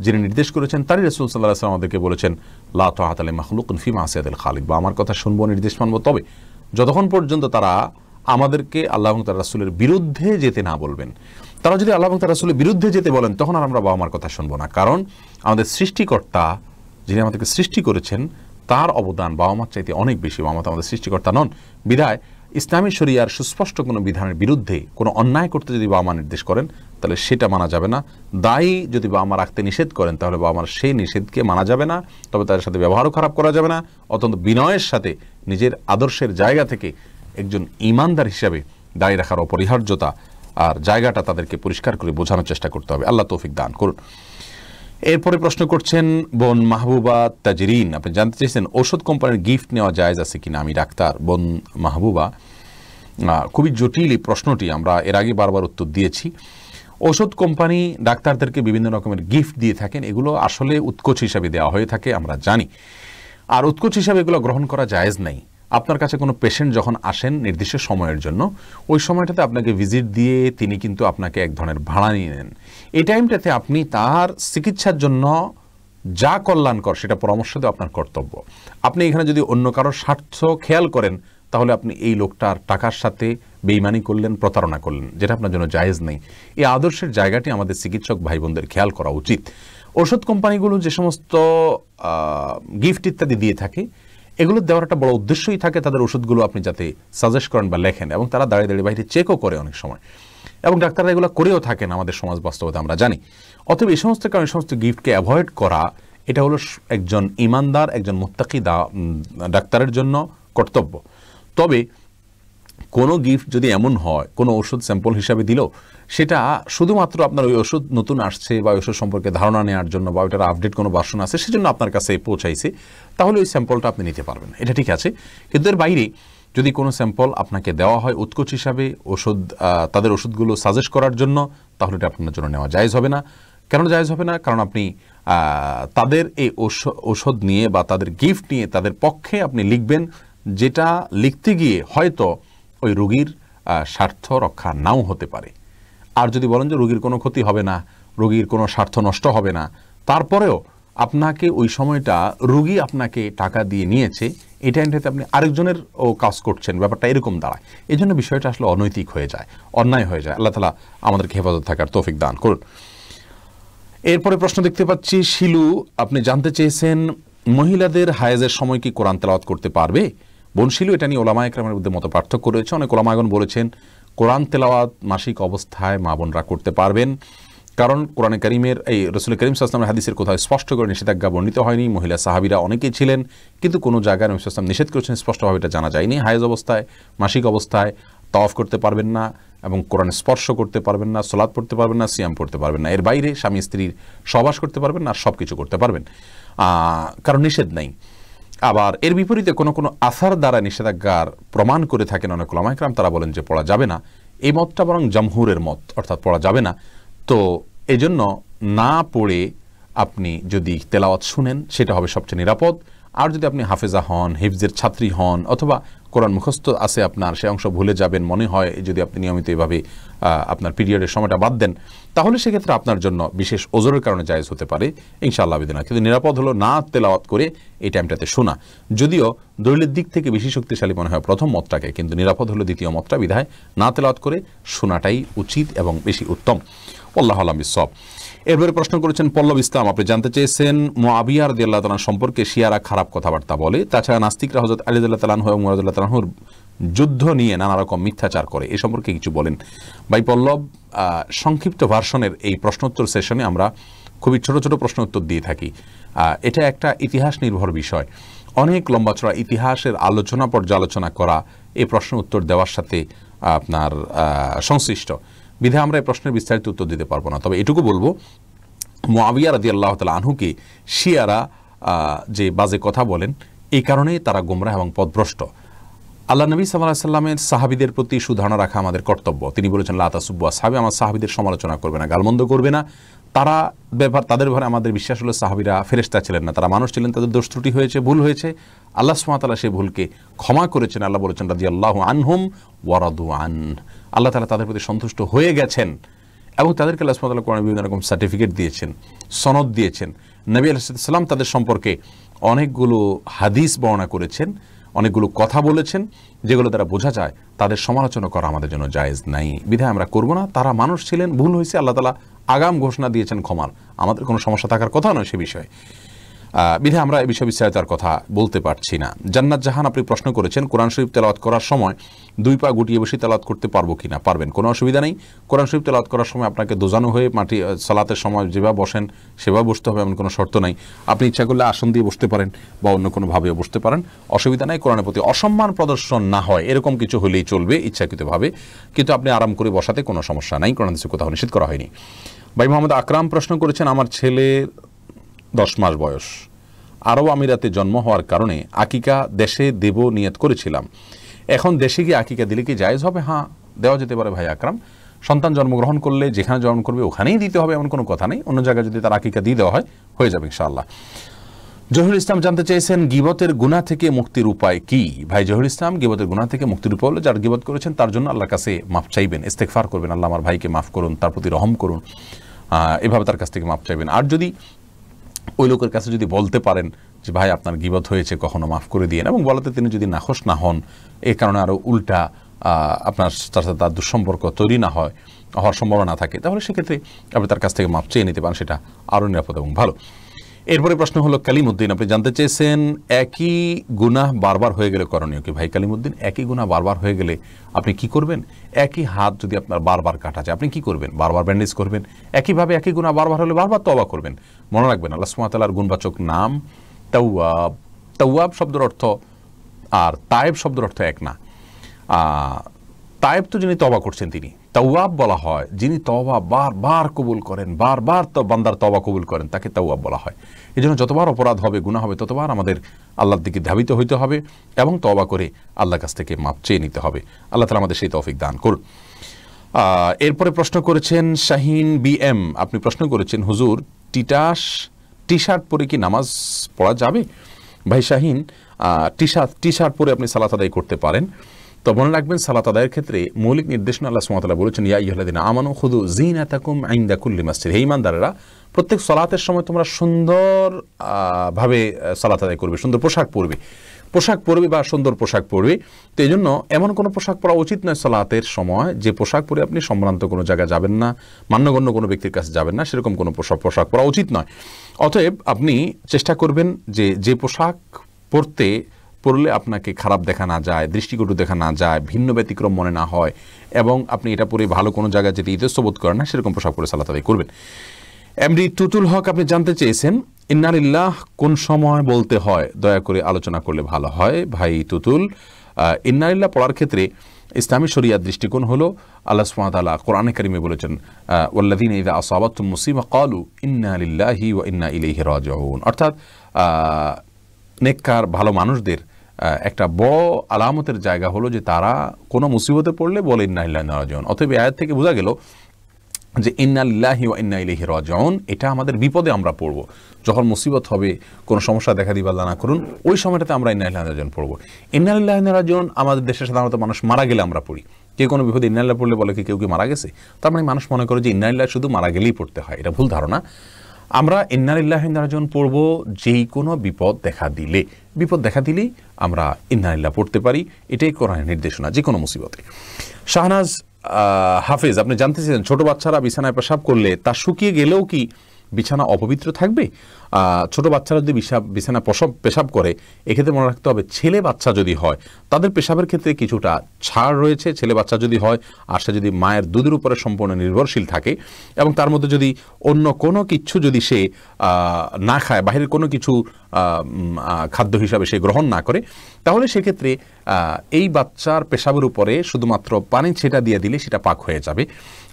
যিনি নির্দেশ করেছেন তারই রাসূল সাল্লাল্লাহু আলাইহি ওয়াসাল্লাম আমাদেরকে বলেছেন লা তাআতা লি মাখলুকিন ফি মাসিয়াতিল খালিক, বা আমার কথা শুনবো, নির্দেশ মানবো, তবে যতক্ষণ পর্যন্ত তারা আমাদেরকে আল্লাহ এবং তার রাসূলের বিরুদ্ধে যেতে না বলবেন। তারা যদি আল্লাহ এবং তার রাসূলের বিরুদ্ধে যেতে বলেন তখন আর আমরা বাবা মার কথা শুনবো না, কারণ আমাদের সৃষ্টিকর্তা যিনি আমাদেরকে সৃষ্টি করেছেন তার অবদান বাবা মার চাইতে অনেক বেশি। বাবা মা তো আমাদের সৃষ্টিকর্তা নন, বিধায় ইসলামী শরিয়ার সুস্পষ্ট কোনো বিধানের বিরুদ্ধে কোনো অন্যায় করতে যদি বাবা মা নির্দেশ করেন তাহলে সেটা মানা যাবে না। দায়ী যদি বাবা মা রাখতে নিষেধ করেন তাহলে বাবা মার সেই নিষেধকে মানা যাবে না, তবে তাদের সাথে ব্যবহারও খারাপ করা যাবে না। অত্যন্ত বিনয়ের সাথে নিজের আদর্শের জায়গা থেকে একজন ঈমানদার হিসাবে দায়ী রাখার অপরিহার্যতা আর জায়গাটা তাদেরকে পরিষ্কার করে বোঝানোর চেষ্টা করতে হবে। আল্লাহ তৌফিক দান করুন। এরপরে প্রশ্ন করছেন বোন মাহবুবা তাজরিন, আপনি জানতে চাইছেন ওষুধ কোম্পানির গিফট নেওয়া জায়েজ আছে কিনা। আমি ডাক্তার। বোন মাহবুবা, খুবই জটিল এই প্রশ্নটি, আমরা এর আগে বারবার উত্তর দিয়েছি। ওষুধ কোম্পানি ডাক্তারদেরকে বিভিন্ন রকমের গিফট দিয়ে থাকেন, এগুলো আসলে উৎকোচ হিসাবে দেওয়া হয়ে থাকে, আমরা জানি। আর উৎকোচ হিসাবে এগুলো গ্রহণ করা জায়েজ নেই। আপনার কাছে কোনো পেশেন্ট যখন আসেন নির্দিষ্ট সময়ের জন্য, ওই সময়টাতে আপনাকে ভিজিট দিয়ে তিনি কিন্তু আপনাকে এক ধরনের ভাড়া নিয়ে নেন। এই টাইমটাতে আপনি তার চিকিৎসার জন্য যা কল্যাণকর সেটা পরামর্শ দেওয়া আপনার কর্তব্য। আপনি এখানে যদি অন্য কারোর স্বার্থ খেয়াল করেন তাহলে আপনি এই লোকটার টাকার সাথে বেইমানি করলেন, প্রতারণা করলেন, যেটা আপনার জন্য জায়েজ নেই। এই আদর্শের জায়গাটি আমাদের চিকিৎসক ভাই বোনদের খেয়াল করা উচিত। ওষুধ কোম্পানিগুলো যে সমস্ত গিফট ইত্যাদি দিয়ে থাকে, এগুলো দেওয়ার একটা বড় উদ্দেশ্যই থাকে তাদের ওষুধগুলো আপনি যাতে সাজেস্ট করেন বা লেখেন, এবং তারা দাঁড়িয়ে দাঁড়িয়ে বাইরে চেকও করে অনেক সময়, এবং ডাক্তাররা এগুলো করেও থাকেন আমাদের সমাজ বাস্তবতা আমরা জানি। অতএব এই সমস্ত কারণে সমস্ত গিফটকে অ্যাভয়েড করা, এটা হলো একজন ঈমানদার, একজন মুত্তাকি ডাক্তারের জন্য কর্তব্য। তবে কোনো গিফট যদি এমন হয়, কোনো ওষুধ স্যাম্পল হিসাবে দিল, সেটা শুধুমাত্র আপনার ওই ওষুধ নতুন আসছে বা ওষুধ সম্পর্কে ধারণা নেওয়ার জন্য বা ওইটার আপডেট কোনো ভার্সন আছে সেজন্য আপনার কাছে পৌঁছাইছে, তাহলে ওই স্যাম্পলটা আপনি নিতে পারবেন, এটা ঠিক আছে। কিন্তু এর বাইরে যদি কোনো স্যাম্পল আপনাকে দেওয়া হয় উৎকোচ হিসাবে ওষুধ, তাদের ওষুধগুলো সাজেস্ট করার জন্য, তাহলে এটা আপনার জন্য নেওয়া জায়েজ হবে না। কেন জায়েজ হবে না? কারণ আপনি তাদের এই ওষুধ নিয়ে বা তাদের গিফট নিয়ে তাদের পক্ষে আপনি লিখবেন, যেটা লিখতে গিয়ে হয়তো ওই রোগীর স্বার্থ রক্ষা নাও হতে পারে। আর যদি বলেন যে রোগীর কোনো ক্ষতি হবে না, রোগীর কোনো স্বার্থ নষ্ট হবে না, তারপরেও আপনাকে ওই সময়টা রোগী আপনাকে টাকা দিয়ে নিয়েছে, এই টাইমটাতে আপনি আরেকজনের কাজ করছেন, ব্যাপারটা এরকম দাঁড়ায়। এই জন্য বিষয়টা আসলে অনৈতিক হয়ে যায়, অন্যায় হয়ে যায়। আল্লাহ তাআলা আমাদেরকে হেফাজত থাকার তৌফিক দান করুন। এরপরে প্রশ্ন দেখতে পাচ্ছি শিলু, আপনি জানতে চেয়েছেন মহিলাদের হায়েজের সময় কি কোরআন তেলাওয়াত করতে পারবে? বোন শিলু, এটা নিয়ে ওলামায়ে কেরামের মধ্যে মত পার্থক্য রয়েছে। অনেক ওলামাগণ বলেছেন কোরআন তেলাওয়াত মাসিক অবস্থায় মা বোনরা করতে পারবেন, কারণ কোরআনে কারীমের এই রাসূল করিম সাল্লাল্লাহু আলাইহি ওয়াসাল্লামের হাদিসের কোথাও স্পষ্ট করে নিষেধাজ্ঞা বর্ণিত হয়নি। মহিলা সাহাবীরা অনেকেই ছিলেন, কিন্তু কোনো জায়গায় নবী সাল্লাল্লাহু আলাইহি ওয়াসাল্লাম নিষেধ করেছেন স্পষ্টভাবে এটা জানা যায়নি। হায়েজ অবস্থায়, মাসিক অবস্থায় তাওয়াফ করতে পারবেন না, এবং কোরআন স্পর্শ করতে পারবেন না, সালাত পড়তে পারবেন না, সিয়াম পড়তে পারবেন না। এর বাইরে স্বামী স্ত্রীর সহবাস করতে পারবেন না, আর সব কিছু করতে পারবেন, কারণ নিষেধ নেই। আবার এর বিপরীতে কোনো কোনো আসার দ্বারা নিষেধাজ্ঞার প্রমাণ করে থাকেন অনেক ওলামায়ে কেরাম, তারা বলেন যে পড়া যাবে না। এই মতটা বরং জামহুরের মত, অর্থাৎ পড়া যাবে না। তো এজন্য না পড়ে আপনি যদি তেলাওয়াত শুনেন সেটা হবে সবচেয়ে নিরাপদ। আর যদি আপনি হাফেজা হন, হিফজের ছাত্রী হন, অথবা কোরআন মুখস্থ আছে আপনার, সে অংশ ভুলে যাবেন মনে হয়, যদি আপনি নিয়মিত এভাবে আপনার পিরিয়ডের সময়টা বাদ দেন, তাহলে সেক্ষেত্রে আপনার জন্য বিশেষ ওজরের কারণে জায়েজ হতে পারে ইনশাআল্লাহ বিদিনা। কিন্তু নিরাপদ হলো না তেলাওয়াত করে এই টাইমটাতে শোনা। যদিও দলিলের দিক থেকে বেশি শক্তিশালী মনে হয় প্রথম মতটাকে, কিন্তু নিরাপদ হলো দ্বিতীয় মতটা, বিধায় না তেলাওয়াত করে শোনাটাই উচিত এবং বেশি উত্তম। আল্লাহু আ'লাম বিসওয়াব। এরপরে প্রশ্ন করেছেন পল্লব ইসলাম, আপনি জানতে চেয়েছেন মুআবিয়া রাদিয়াল্লাহু তাআলা সম্পর্কে শিয়ারা খারাপ কথাবার্তা বলে, তাছাড়া নাস্তিকরা হযরত আলী রাদিয়াল্লাহু তাআলা এবং মুআবিয়া রাদিয়াল্লাহু তাআলার যুদ্ধ নিয়ে নানা রকম মিথ্যাচার করে, এ সম্পর্কে কিছু বলেন। ভাই পল্লব, সংক্ষিপ্ত ভার্সনের এই প্রশ্নোত্তর সেশনে আমরা খুবই ছোট ছোট প্রশ্ন উত্তর দিয়ে থাকি। এটা একটা ইতিহাস নির্ভর বিষয়, অনেক লম্বা চড়া ইতিহাসের আলোচনা পর্যালোচনা করা এই প্রশ্ন উত্তর দেওয়ার সাথে আপনার সংশ্লিষ্ট বিধায় আমরা এই প্রশ্নের বিস্তারিত উত্তর দিতে পারবো না। তবে এটুকু বলবো, মুআবিয়া রাদিয়াল্লাহু তাআলা আনহুকে শিয়ারা যে বাজে কথা বলেন, এই কারণেই তারা গোমরাহ এবং পথভ্রষ্ট। আল্লাহ নবী সাল্লাল্লাহু আলাইহি সাল্লামের সাহাবীদের প্রতি সুধারণা রাখা আমাদের কর্তব্য। তিনি বলেছেন, লা তাসুব্বু আসহাবি, আমার সাহাবীদের সমালোচনা করবে না, গালমন্দ করবে না। তাদের ব্যাপারে আমাদের বিশ্বাস হলো সাহাবীরা ফেরেশতা ছিলেন না, তারা মানুষ ছিলেন, তাদের দোষ ত্রুটি হয়েছে, ভুল হয়েছে। আল্লাহ সুবহানাহু ওয়া তাআলা সেই ভুলকে ক্ষমা করেছেন। আল্লাহ বলেছেন, রাদিয়াল্লাহু আনহুম ওয়া রাদু আন, আল্লাহ তাআলা তাদের প্রতি সন্তুষ্ট হয়ে গেছেন এবং তাদেরকে আল্লাহ সুবহানাহু ওয়া তাআলা কোরআনে বিভিন্ন রকম সার্টিফিকেট দিয়েছেন, সনদ দিয়েছেন। নবী আলাইহিস সালাম তাদের সম্পর্কে অনেকগুলো হাদিস বর্ণনা করেছেন, অনেকগুলো কথা বলেছেন, যেগুলো দ্বারা বোঝা যায় তাদের সমালোচনা করা আমাদের জন্য জায়েজ নাই, বিধায় আমরা করব না। তারা মানুষ ছিলেন, ভুল হয়েছে, আল্লাহ তাআলা আগাম ঘোষণা দিয়েছেন ক্ষমার, আমাদের কোনো সমস্যা থাকার কথা নয় সে বিষয়ে, বিধায় আমরা এই বিষয়ে বিস্তারিত কথা বলতে পারছি না। জান্নাত জাহান, আপনি প্রশ্ন করেছেন কোরআন শরীফ তেলাওয়াত করার সময় দুই পা গুটিয়ে বসে তেলাওয়াত করতে পারবো কিনা? পারবেন, কোনো অসুবিধা নেই। কোরআন শরীফ তেলাওয়াত করার সময় আপনাকে দোজানো হয়ে মাটি সালাতের সময় যেভাবে বসেন সেভাবে বসতে হবে এমন কোনো শর্ত নাই। আপনি ইচ্ছা করলে আসন দিয়ে বসতে পারেন বা অন্য কোনোভাবেও বসতে পারেন, অসুবিধা নাই। কোরআনের প্রতি অসম্মান প্রদর্শন না হয় এরকম কিছু হলেই চলবে ইচ্ছাকৃতভাবে, কিন্তু আপনি আরাম করে বসাতে কোনো সমস্যা নাই, কোরআন হাদিসে কোথাও নিষেধ করা হয়নি। ভাই মোহাম্মদ আকরাম প্রশ্ন করেছেন, আমার ছেলের 10 মাস বয়স, আরব আমিরাতে জন্ম হওয়ার কারণে আকিকা দেশে দেব নিয়ত করেছিলাম, এখন দেশে গিয়ে আকিকা দিলে কি জায়েজ হবে? হ্যাঁ, দেওয়া যেতে পারে ভাই আকরাম। সন্তান জন্মগ্রহণ করলে যেখানে জন্ম করবে ওখানেই দিতে হবে এমন কোনো কথা নেই, অন্য জায়গায় যদি তার আকিকা দিয়ে দেওয়া হয় হয়ে যাবে ইনশাআল্লাহ। জহিরুল ইসলাম জানতে চেয়েছেন গীবতের গুনাহ থেকে মুক্তির উপায় কি? ভাই জহিরুল ইসলাম, গীবতের গুনাহ থেকে মুক্তির উপায় হলো, যার গীবত করেছেন তার জন্য আল্লাহর কাছে মাফ চাইবেন, ইস্তেগফার করবেন, আল্লাহ আমার ভাইকে মাফ করুন, তার প্রতি রহম করুন, এভাবে তার কাছ থেকে মাফ চাইবেন। আর যদি ওই লোকের কাছে যদি বলতে পারেন যে ভাই আপনার গীবত হয়েছে, কখনো মাফ করে দিয়েন, এবং বলাতে তিনি যদি নাখোশ না হন, এই কারণে আরও উল্টা আপনার তার সাথে তার দুঃসম্পর্ক তৈরি না হওয়ার সম্ভাবনা থাকে, তাহলে সেক্ষেত্রে আপনি তার কাছ থেকে মাফ চেয়ে নিতে পারেন, সেটা আরও নিরাপদ এবং ভালো। এরপরে প্রশ্ন হলো কালিমুদ্দিন, আপনি জানতে চেয়েছেন একই গুনাহ বারবার হয়ে গেলে করণীয় কি? ভাই কালিমুদ্দিন, একই গুনাহ বারবার হয়ে গেলে আপনি কি করবেন? একই হাত যদি আপনার বারবার কাটা যায়, আপনি কি করবেন? বারবার ব্যান্ডেজ করবেন। একইভাবে একই গুনাহ বারবার হলে বারবার তওবা করবেন। মনে রাখবেন আল্লাহ সুবহানাহু ওয়া তাআলার গুণবাচক নাম তাওয়াব। তাওয়াব শব্দের অর্থ আর তায়েব শব্দের অর্থ এক না। তায়েব তো যিনি তওবা করছেন তিনি, তাওয়াব বলা হয় যিনি তওবা বারবার কবুল করেন, বারবার তো বান্দার তওবা কবুল করেন, তাকে তাওয়াব বলা হয়। এই জন্য যতবার অপরাধ হবে, গুনাহ হবে, ততবার আমাদের আল্লাহর দিকে ধাবিত হইতে হবে এবং তওবা করে আল্লাহর কাছ থেকে মাপ চেয়ে নিতে হবে। আল্লাহ তাআলা আমাদের সেই তৌফিক দান করুন। এরপরে প্রশ্ন করেছেন শাহিন BM, আপনি প্রশ্ন করেছেন হুজুর টি শার্ট পরে কি নামাজ পড়া যাবে? ভাই শাহিন, টি শার্ট পরে আপনি সালাত আদায় করতে পারেন, তো মনে রাখবেন সালাত আদায়ের ক্ষেত্রে মৌলিক নির্দেশনা আল্লাহ সুবহানাহু ওয়া তাআলা বলেছেন, ইয়া আইয়ুহাল্লাযীনা আমানু খুযু যিনাতাকুম ইনদা কুল্লি মাসজিদ, হে ঈমানদারেরা প্রত্যেক সালাতের সময় তোমরা সুন্দর ভাবে সালাত আদায় করবে, সুন্দর পোশাক পরবে বা সুন্দর পোশাক পরবে। তো এই জন্য এমন কোনো পোশাক পরা উচিত নয় সালাতের সময় যে পোশাক পরে আপনি সম্ভ্রান্ত কোনো জায়গায় যাবেন না, মান্যগণ্য কোনো ব্যক্তির কাছে যাবেন না, সেরকম কোনো পোশাক পরা উচিত নয়। অতএব আপনি চেষ্টা করবেন যে পোশাক পরলে আপনাকে খারাপ দেখা না যায়, দৃষ্টিকটু দেখা না যায়, ভিন্ন ব্যতিক্রম মনে না হয়, এবং আপনি এটা পরে ভালো কোনো জায়গায় যেতে ইতস্তত বোধ করেন না, সেরকম পোশাক পরে সালাত আদায় করবেন। এমডি টুটুল হক, আপনি জানতে চেয়েছেন ইন্না লিল্লাহ কোন সময় বলতে হয়, দয়া করে আলোচনা করলে ভালো হয়। ভাই তুতুল, ইন্না লিল্লাহ পড়ার ক্ষেত্রে ইসলামী শরিয়ার দৃষ্টিকোণ হলো আল্লাহ সুবহানাহু ওয়া তাআলা কোরআনে কারিমে বলেছেন, ওয়াল্লাযীনা ইযা আসাবাতুহুম মুসিবা ক্বালু ইন্না লিল্লাহি ওয়া ইন্না ইলাইহি রাজিউন, অর্থাৎ নেককার ভালো মানুষদের একটা বড় আলামতের জায়গা হলো যে তারা কোনো মুসিবতে পড়লে বলে ইন্না লিল্লাহি ওয়া ইন্না ইলাইহি রাজিউন। অতএব আয়াত থেকে বোঝা গেল যে ইন্না লিল্লাহি ওয়া ইন্না ইলাইহি রাজিউন, এটা আমাদের বিপদে আমরা পড়ব, যখন মুসিবত হবে, কোনো সমস্যা দেখা দিবে আল্লাহ না করুন, ওই সময়টাতে আমরা ইন্না লিল্লাহি ওয়া ইন্না ইলাইহি রাজিউন পড়ব। ইন্না লিল্লাহি ওয়া ইন্না ইলাইহি রাজিউন আমাদের দেশে সাধারণত মানুষ মারা গেলে আমরা পড়ি, কোনো বিপদে ইন্না লিল্লাহি পড়লে বলে কি কেউ কি মারা গেছে, তার মানে মানুষ মনে করে যে ইন্না লিল্লাহি শুধু মারা গেলেই পড়তে হয়, এটা ভুল ধারণা। আমরা ইন্না লিল্লাহি ওয়া ইন্না ইলাইহি রাজিউন পড়ব যেই কোনো বিপদ দেখা দিলেই আমরা ইন্না লিল্লাহি পড়তে পারি, এটাই কোরআনের নির্দেশনা যে কোনো মুসিবতে। শাহনাজ হাফেজ, আপনি জানতে চাইছেন ছোট বাচ্চারা বিছানায় পেশাব করলে তা শুকিয়ে গেলেও কি বিছানা অপবিত্র থাকবে? ছোট বাচ্চারা যদি বিছানা পেশাব করে, এক্ষেত্রে মনে রাখতে হবে ছেলে বাচ্চা যদি হয় তাদের পেশাবের ক্ষেত্রে কিছুটা ছাড় রয়েছে। ছেলে বাচ্চা যদি হয় আর সে যদি মায়ের দুধের উপরে সম্পূর্ণ নির্ভরশীল থাকে এবং তার মধ্যে যদি অন্য কোনো কিছু যদি সে না খায়, বাহিরের কোনো কিছু খাদ্য হিসাবে সে গ্রহণ না করে, তাহলে সেক্ষেত্রে এই বাচ্চার পেশাবের উপরে শুধুমাত্র পানি ছেটা দিয়ে দিলে সেটা পাক হয়ে যাবে।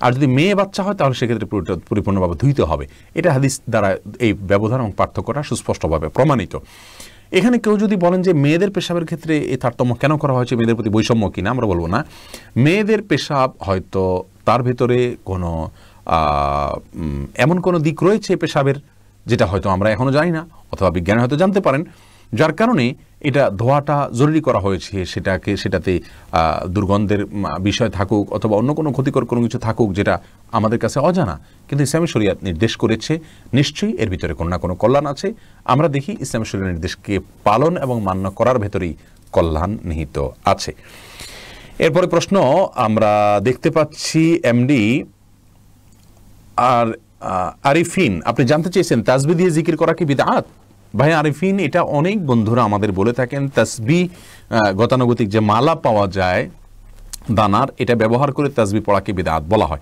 আর যদি মেয়ে বাচ্চা হয় তাহলে সেক্ষেত্রে পরিপূর্ণভাবে ধুইতে হবে। এটা হাদিস দ্বারা এই ব্যবধান এবং পার্থক্যটা সুস্পষ্টভাবে প্রমাণিত। এখানে কেউ যদি বলেন যে মেয়েদের পেশাবের ক্ষেত্রে এই তারতম্য কেন করা হয়েছে, মেয়েদের প্রতি বৈষম্য কিনা, আমরা বলবো না। মেয়েদের পেশাব হয়তো তার ভেতরে কোনো এমন কোনো দিক রয়েছে পেশাবের যেটা হয়তো আমরা এখনো জানি না, অথবা বিজ্ঞানী হয়তো জানতে পারেন, যার কারণে এটা ধোয়াটা জরুরি করা হয়েছে। সেটাতে দুর্গন্ধের বিষয় থাকুক অথবা অন্য কোনো ক্ষতিকর কোনো কিছু থাকুক যেটা আমাদের কাছে অজানা, কিন্তু ইসলামী শরিয়াত নির্দেশ করেছে, নিশ্চয়ই এর ভিতরে কোনো না কোনো কল্যাণ আছে। আমরা দেখি ইসলামী শরিয়াত নির্দেশকে পালন এবং মান্য করার ভেতরেই কল্যাণ নিহিত আছে। এরপরে প্রশ্ন আমরা দেখতে পাচ্ছি এমডি আর আরিফিন, আপনি জানতে চেয়েছেন তাসবিহ দিয়ে জিকির করা কি বিদআত? ভাই আরিফিন, এটা অনেক বন্ধুরা আমাদের বলে থাকেন, তাসবিহ গতানুগতিক যে মালা পাওয়া যায় দানার, এটা ব্যবহার করে তাসবিহ পড়াকে বিদআত বলা হয়।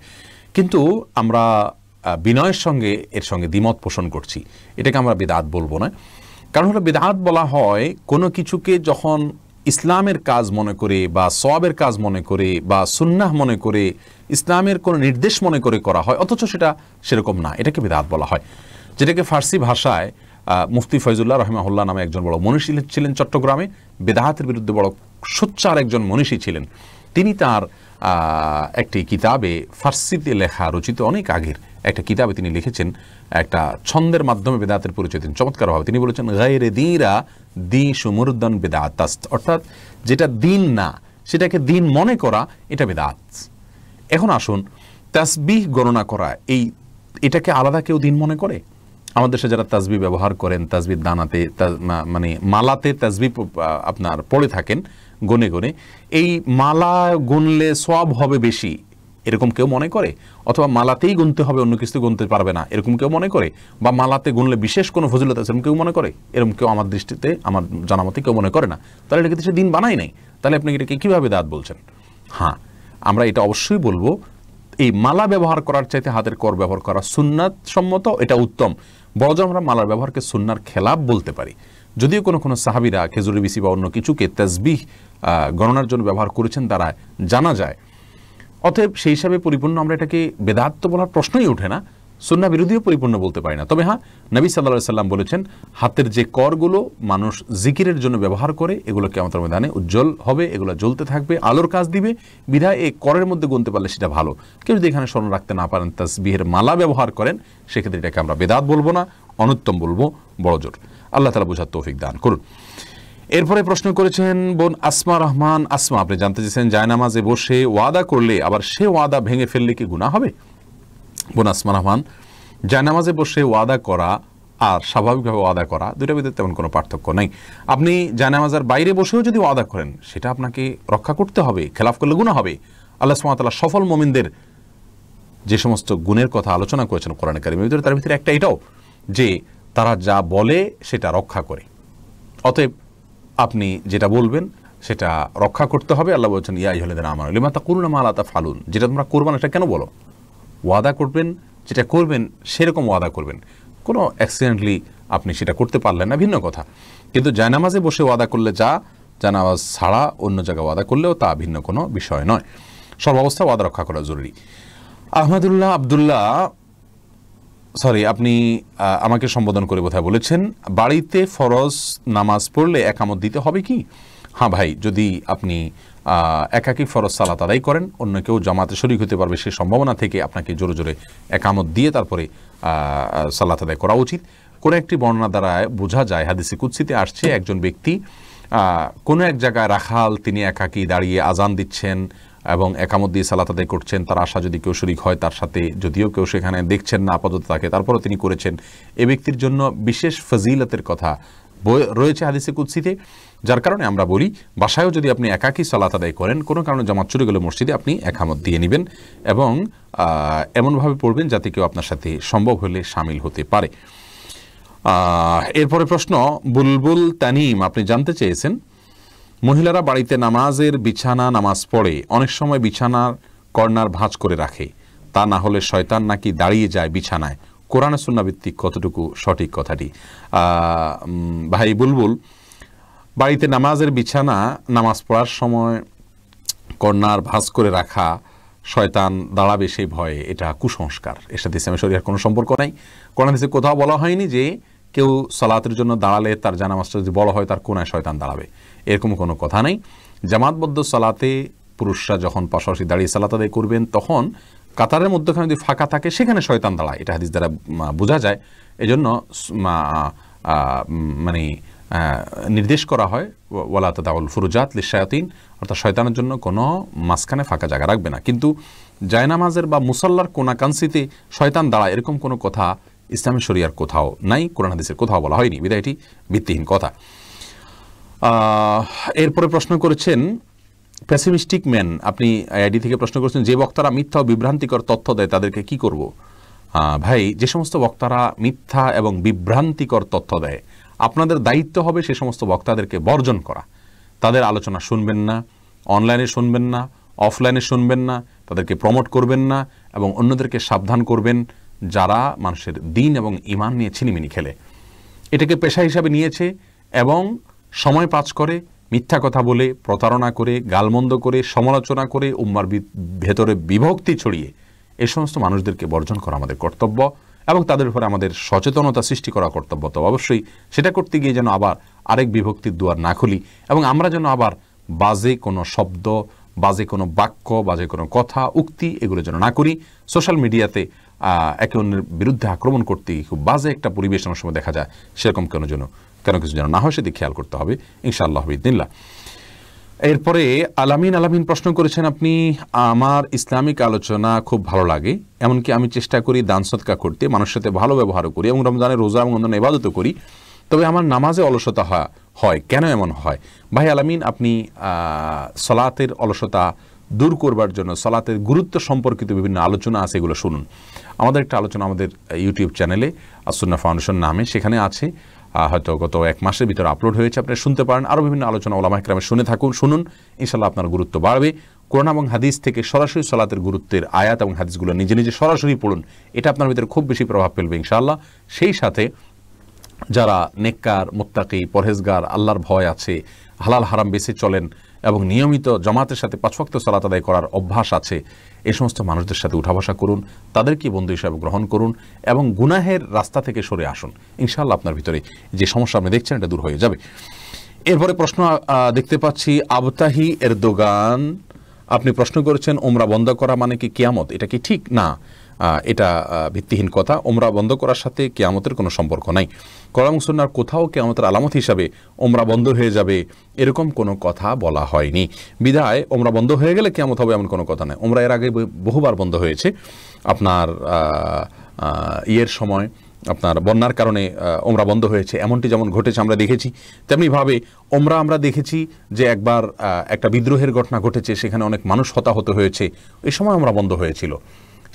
কিন্তু আমরা বিনয়ের সঙ্গে এর সঙ্গে দ্বিমত পোষণ করছি। এটাকে আমরা বিদআত বলবো না। কারণ হলো বিদআত বলা হয় কোনো কিছুকে যখন ইসলামের কাজ মনে করে বা সওয়াবের কাজ মনে করে বা সুন্নাহ মনে করে, ইসলামের কোনো নির্দেশ মনে করে করা হয়, অথচ সেটা সেরকম না, এটাকে বিদআত বলা হয়। যেটাকে ফার্সি ভাষায় মুফতি ফয়জুল্লাহ রহমাহুল্লাহ নামে একজন বড় মনীষী ছিলেন চট্টগ্রামে, বেদাহাতের বিরুদ্ধে বড় সোচ্চার একজন মনীষী ছিলেন। তিনি তার একটি কিতাবে, ফার্সিতে লেখা রচিত অনেক আগের একটা কিতাবে তিনি লিখেছেন, একটা ছন্দের মাধ্যমে বেদাতের পরিচয় দিন চমৎকারভাবে। তিনি বলেছেন গায়রে দীরা দি সুমুরদান বেদাতাস্ত, অর্থাৎ যেটা দিন না সেটাকে দিন মনে করা, এটা বেদাত। এখন আসুন, তাসবিহ গণনা করা এটাকে আলাদা কেউ দিন মনে করে? আমাদের দেশে যারা তাসবিহ ব্যবহার করেন, তাসবিহ দানাতে মানে মালাতে তাসবিহ আপনার পড়ে থাকেন গনে গনে, এই মালা গুনলে সওয়াব হবে বেশি, এরকম কেউ মনে করে? অথবা মালাতেই গুনতে হবে, অন্য কিছু গুনতে পারবে না, এরকম কেউ মনে করে? বা মালাতে গুনলে বিশেষ কোনো ফজিলত আছে, এরকম কেউ মনে করে? এরকম কেউ আমার দৃষ্টিতে, আমার জানা মতে কেউ মনে করে না। তাহলে এটাকে সে দিন বানাই নাই, তাহলে আপনি এটাকে কীভাবে বিদআত বলছেন? হ্যাঁ, আমরা এটা অবশ্যই বলবো, এই মালা ব্যবহার করার চাইতে হাতের কর ব্যবহার করা সুন্নাত সম্মত, এটা উত্তম। বড়জোর আমরা মালার ব্যবহারকে সুন্নার খেলাফ বলতে পারি। যদিও কোনো কোনো সাহাবীরা খেজুরের বিচি বা অন্য কিছুকে তাসবিহ গণনার জন্য ব্যবহার করেছেন, তারা জানা যায়। অতএব সেই হিসাবে পরিপূর্ণ আমরা এটাকে বেদাত তো বলার প্রশ্নই ওঠে না, সুন্নাহ বিরোধীও পরিপূর্ণ বলতে পারি না। তবে হ্যাঁ, নবী সাল্লাল্লাহু আলাইহি সাল্লাম বলেছেন, হাতের যে করগুলো মানুষ জিকিরের জন্য ব্যবহার করে, এগুলো কিয়ামতের ময়দানে উজ্জ্বল হবে, এগুলো জ্বলতে থাকবে, আলোর কাজ দিবে, বিধায় এই করের মধ্যে গুনতে পারলে সেটা ভালো। কেউ যদি এখানে স্মরণ রাখতে না পারেন, তাসবিহের মালা ব্যবহার করেন, সেক্ষেত্রে এটাকে আমরা বেদাত বলবো না, অনুত্তম বলবো বড়জোর। আল্লাহ তাআলা বোঝার তৌফিক দান করুন। এরপরে প্রশ্ন করেছেন বোন আসমা রহমান আসমা, আপনি জানতে চেয়েছেন জায়নামাজে বসে ওয়াদা করলে আবার সে ওয়াদা ভেঙে ফেললে কি গুনাহ হবে? বোন আসমা রহমান, জায়নামাজে বসে ওয়াদা করা আর স্বাভাবিকভাবে ওয়াদা করা, দুইটার ভিতরে তেমন কোনো পার্থক্য নেই। আপনি জায়নামাজের বাইরে বসেও যদি ওয়াদা করেন, সেটা আপনাকে রক্ষা করতে হবে, খেলাফ করলে গুনাহ হবে। আল্লাহ সুবহানাহু ওয়া তাআলা সফল মুমিনদের যে সমস্ত গুণের কথা আলোচনা করেছেন কোরআনে কারিমের ভিতরে, তার ভিতরে একটা এটাও যে তারা যা বলে সেটা রক্ষা করে। অতএব আপনি যেটা বলবেন সেটা রক্ষা করতে হবে। আল্লাহ বলছেন ইয়া আইয়ুহাল্লাযীনা আমানু লিমা তাকুলুনা মা লা তাফআলুন, যেটা তোমরা করবে না সেটা কেন বলো? ওয়াদা করবেন, যেটা করবেন সেরকম ওয়াদা করবেন। কোনো অ্যাক্সিডেন্টলি আপনি সেটা করতে পারলেন না, ভিন্ন কথা। কিন্তু জায়নামাজে বসে ওয়াদা করলে যা, জায়নামাজ ছাড়া অন্য জায়গায় ওয়াদা করলেও তা ভিন্ন কোনো বিষয় নয়। সর্বাবস্থা ওয়াদা রক্ষা করা জরুরি। আহমদুল্লাহ আবদুল্লাহ, সরি, আপনি আমাকে সম্বোধন করে বোধহয় বলেছেন, বাড়িতে ফরজ নামাজ পড়লে একামত দিতে হবে কি? হ্যাঁ ভাই, যদি আপনি একাকী ফরজ সালাত আদায় করেন, অন্য কেউ জামাতে শরীক হতে পারবে সে সম্ভাবনা থেকে আপনাকে জোরে জোরে একামত দিয়ে তারপরে সালাত আদায় করা উচিত। কোনো একটি বর্ণনা দ্বারা বোঝা যায়, হাদিসে কুদসিতে আসছে, একজন ব্যক্তি কোনো এক জায়গায় রাখাল, তিনি একাকী দাঁড়িয়ে আজান দিচ্ছেন এবং একামত দিয়ে সালাত আদায় করছেন, তার আশা যদি কেউ শরীক হয় তার সাথে, যদিও কেউ সেখানে দেখছেন না আপাতত তাকে, তারপরও তিনি করেছেন। এ ব্যক্তির জন্য বিশেষ ফজিলতের কথা রয়েছে হাদিসে কুদসিতে, যার কারণে আমরা বলি বাসায়ও যদি আপনি একাকী সালাত আদায় করেন, কোনো কারণে জামাত ছুটে গেলে মসজিদে আপনি একামত দিয়ে নেবেন এবং এমনভাবে পড়বেন যাতে কেউ আপনার সাথে সম্ভব হলে শামিল হতে পারে। এরপরে প্রশ্ন বুলবুল তানিম, আপনি জানতে চেয়েছেন মহিলারা বাড়িতে নামাজের বিছানা নামাজ পড়ে অনেক সময় বিছানার কর্নার ভাঁজ করে রাখে, তা না হলে শয়তান নাকি দাঁড়িয়ে যায় বিছানায়, কোরআন সুন্নাহ ভিত্তিক কতটুকু সঠিক কথাটি? ভাই বুলবুল, বাড়িতে নামাজের বিছানা নামাজ পড়ার সময় কর্নার ভাঁজ করে রাখা, শয়তান দাঁড়াবে সেই ভয়ে, এটা কুসংস্কার। এর সাথে ইসলামের শরিয়ার কোনো সম্পর্ক নাই। কোরআন হাদিসে কোথাও বলা হয়নি যে কেউ সালাতের জন্য দাঁড়ালে তার জানামাজটা যদি বড় হয় তার কোনায় শয়তান দাঁড়াবে, এরকম কোনো কথা নেই। জামাতবদ্ধ সালাতে পুরুষরা যখন পাশাপাশি দাঁড়িয়ে সালাত আদায় করবেন তখন কাতারের মধ্যখানে যদি ফাঁকা থাকে সেখানে শয়তান দাঁড়ায়, এটা হাদিস দ্বারা বোঝা যায়। এজন্য মানে নির্দেশ করা হয় ওয়ালা তাদাউল ফুরুজাত লিশায়াতিন, অর্থাৎ শয়তানের জন্য কোনো মাঝখানে ফাঁকা জায়গা রাখবে না। কিন্তু জায়নামাজের বা মুসাল্লার কোনাকাংশিতে শয়তান দাঁড়ায় এরকম কোনো কথা ইসলামী শরিয়ার কোথাও নাই, কোরআন হাদিসের কোথাও বলা হয়নি, বিধায় এটি ভিত্তিহীন কথা। এরপরে প্রশ্ন করেছেন পেসিমিস্টিক ম্যান, আপনি আইডি থেকে প্রশ্ন করেছেন যে বক্তারা মিথ্যা ও বিভ্রান্তিকর তথ্য দেয় তাদেরকে কি করব? ভাই, যে সমস্ত বক্তারা মিথ্যা এবং বিভ্রান্তিকর তথ্য দেয় আপনাদের দায়িত্ব হবে সে সমস্ত বক্তাদেরকে বর্জন করা। তাদের আলোচনা শুনবেন না, অনলাইনে শুনবেন না, অফলাইনে শুনবেন না, তাদেরকে প্রমোট করবেন না এবং অন্যদেরকে সাবধান করবেন যারা মানুষের দিন এবং ঈমান নিয়ে ছিনিমিনি খেলে, এটাকে পেশা হিসাবে নিয়েছে এবং সময় পাস করে মিথ্যা কথা বলে, প্রতারণা করে, গালমন্দ করে, সমালোচনা করে, উম্মার ভেতরে বিভক্তি ছড়িয়ে এই সমস্ত মানুষদেরকে বর্জন করা আমাদের কর্তব্য এবং তাদের উপরে আমাদের সচেতনতা সৃষ্টি করা কর্তব্য। তো অবশ্যই সেটা করতে গিয়ে যেন আবার আরেক বিভক্তির দুয়ার না খুলি এবং আমরা যেন আবার বাজে কোনো শব্দ, বাজে কোনো বাক্য, বাজে কোনো কথা, উক্তি এগুলো যেন না করি। সোশ্যাল মিডিয়াতে একে অন্যের বিরুদ্ধে আক্রমণ করতে খুব বাজে একটা পরিবেশ অনেক সময় দেখা যায়, সেরকম কেন কিছু যেন না হয় সেদিকে খেয়াল করতে হবে ইনশাআল্লাহ বিদিনিল্লাহ। এরপরে আলামিন প্রশ্ন করেছেন আপনি, আমার ইসলামিক আলোচনা খুব ভালো লাগে, এমনকি আমি চেষ্টা করি দান সদকা করতে, মানুষের সাথে ভালো ব্যবহারও করি এবং রমজানের রোজা এবং অন্যান্য ইবাদতও করি, তবে আমার নামাজে অলসতা হয়, কেন এমন হয়? ভাই আলামিন, আপনি সালাতের অলসতা দূর করবার জন্য সালাতের গুরুত্ব সম্পর্কিত বিভিন্ন আলোচনা আছে, এগুলো শুনুন। আমাদের একটা আলোচনা আমাদের ইউটিউব চ্যানেলে আসুন্নাহ ফাউন্ডেশন নামে সেখানে আছে, হয়তো গত 1 মাসের ভিতরে আপলোড হয়েছে, আপনি শুনতে পারেন। আরও বিভিন্ন আলোচনা ওলামা ইকরামে শুনুন, ইনশাআল্লাহ আপনার গুরুত্ব বাড়বে। কোরআন এবং হাদিস থেকে সরাসরি সালাতের গুরুত্বের আয়াত এবং হাদিসগুলো নিজে নিজে সরাসরি পড়ুন, এটা আপনার ভিতরে খুব বেশি প্রভাব ফেলবে ইনশাআল্লাহ। সেই সাথে যারা নেককার, মুত্তাকি, পরহেজগার, আল্লাহর ভয় আছে, হালাল হারাম বেঁচে চলেন এবং নিয়মিত জামাতের সাথে 5 ওয়াক্ত সালাত আদায় করার অভ্যাস আছে, এই সমস্ত মানুষদের সাথে উঠা বসা করুন, তাদেরকে বন্ধু হিসাবে গ্রহণ করুন এবং গুনাহের রাস্তা থেকে সরে আসুন। ইনশাআল্লাহ আপনার ভিতরে যে সমস্যা আপনি দেখছেন এটা দূর হয়ে যাবে। এরপরে প্রশ্ন দেখতে পাচ্ছি আবতাহি এরদোগান, আপনি প্রশ্ন করেছেন ওমরা বন্ধ করা মানে কি কিয়ামত? এটা কি ঠিক? না, এটা ভিত্তিহীন কথা। ওমরা বন্ধ করার সাথে কিয়ামতের কোনো সম্পর্ক নাই। কোরআন সুন্নাহর কোথাও কিয়ামতের আলামত হিসাবে ওমরা বন্ধ হয়ে যাবে এরকম কোনো কথা বলা হয়নি। বিধায় ওমরা বন্ধ হয়ে গেলে কিয়ামত হবে এমন কোনো কথা নাই। ওমরা এর আগে বহুবার বন্ধ হয়েছে। আপনার ইয়ের সময় আপনার বন্যার কারণে ওমরা বন্ধ হয়েছে, এমনটি যেমন ঘটেছে আমরা দেখেছি, তেমনিভাবে ওমরা আমরা দেখেছি যে একবার একটা বিদ্রোহের ঘটনা ঘটেছে, সেখানে অনেক মানুষ হতাহত হয়েছে, এই সময় ওমরা বন্ধ হয়েছিল,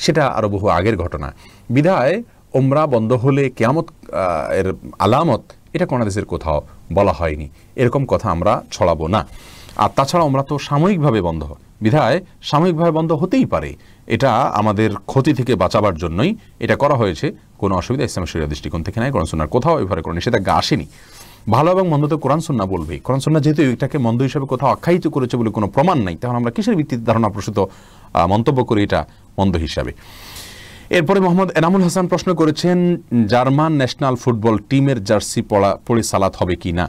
সেটা আরও বহু আগের ঘটনা। বিধায় ওমরা বন্ধ হলে কিয়ামত এর আলামত, এটা কোন হাদিসের কোথাও বলা হয়নি, এরকম কথা আমরা ছড়াবো না। আর তাছাড়া ওমরা তো সাময়িকভাবে বন্ধ, বিধায় সাময়িকভাবে বন্ধ হতেই পারে, এটা আমাদের ক্ষতি থেকে বাঁচাবার জন্যই এটা করা হয়েছে, কোনো অসুবিধা ইসলামের শরীয়তের দৃষ্টিকোণ থেকে নাই। কোরআন সুন্নাহর কোথাও এভাবে কোনো নিষেধাজ্ঞা আসেনি। ভালো এবং মন্দ তো কোরআন সুন্নাহ বলবেই। কোরআন সুন্নাহ যেহেতু এটাকে মন্দ হিসাবে কোথাও আখ্যায়িত করেছে বলে কোনো প্রমাণ নাই, তখন আমরা কিসের ভিত্তিতে ধারণা প্রসূত মন্তব্য করি এটা মন্দ হিসাবে? এরপরে মোহাম্মদ এনামুল হাসান প্রশ্ন করেছেন জার্মান ন্যাশনাল ফুটবল টিমের জার্সি পরে সালাত হবে কি না?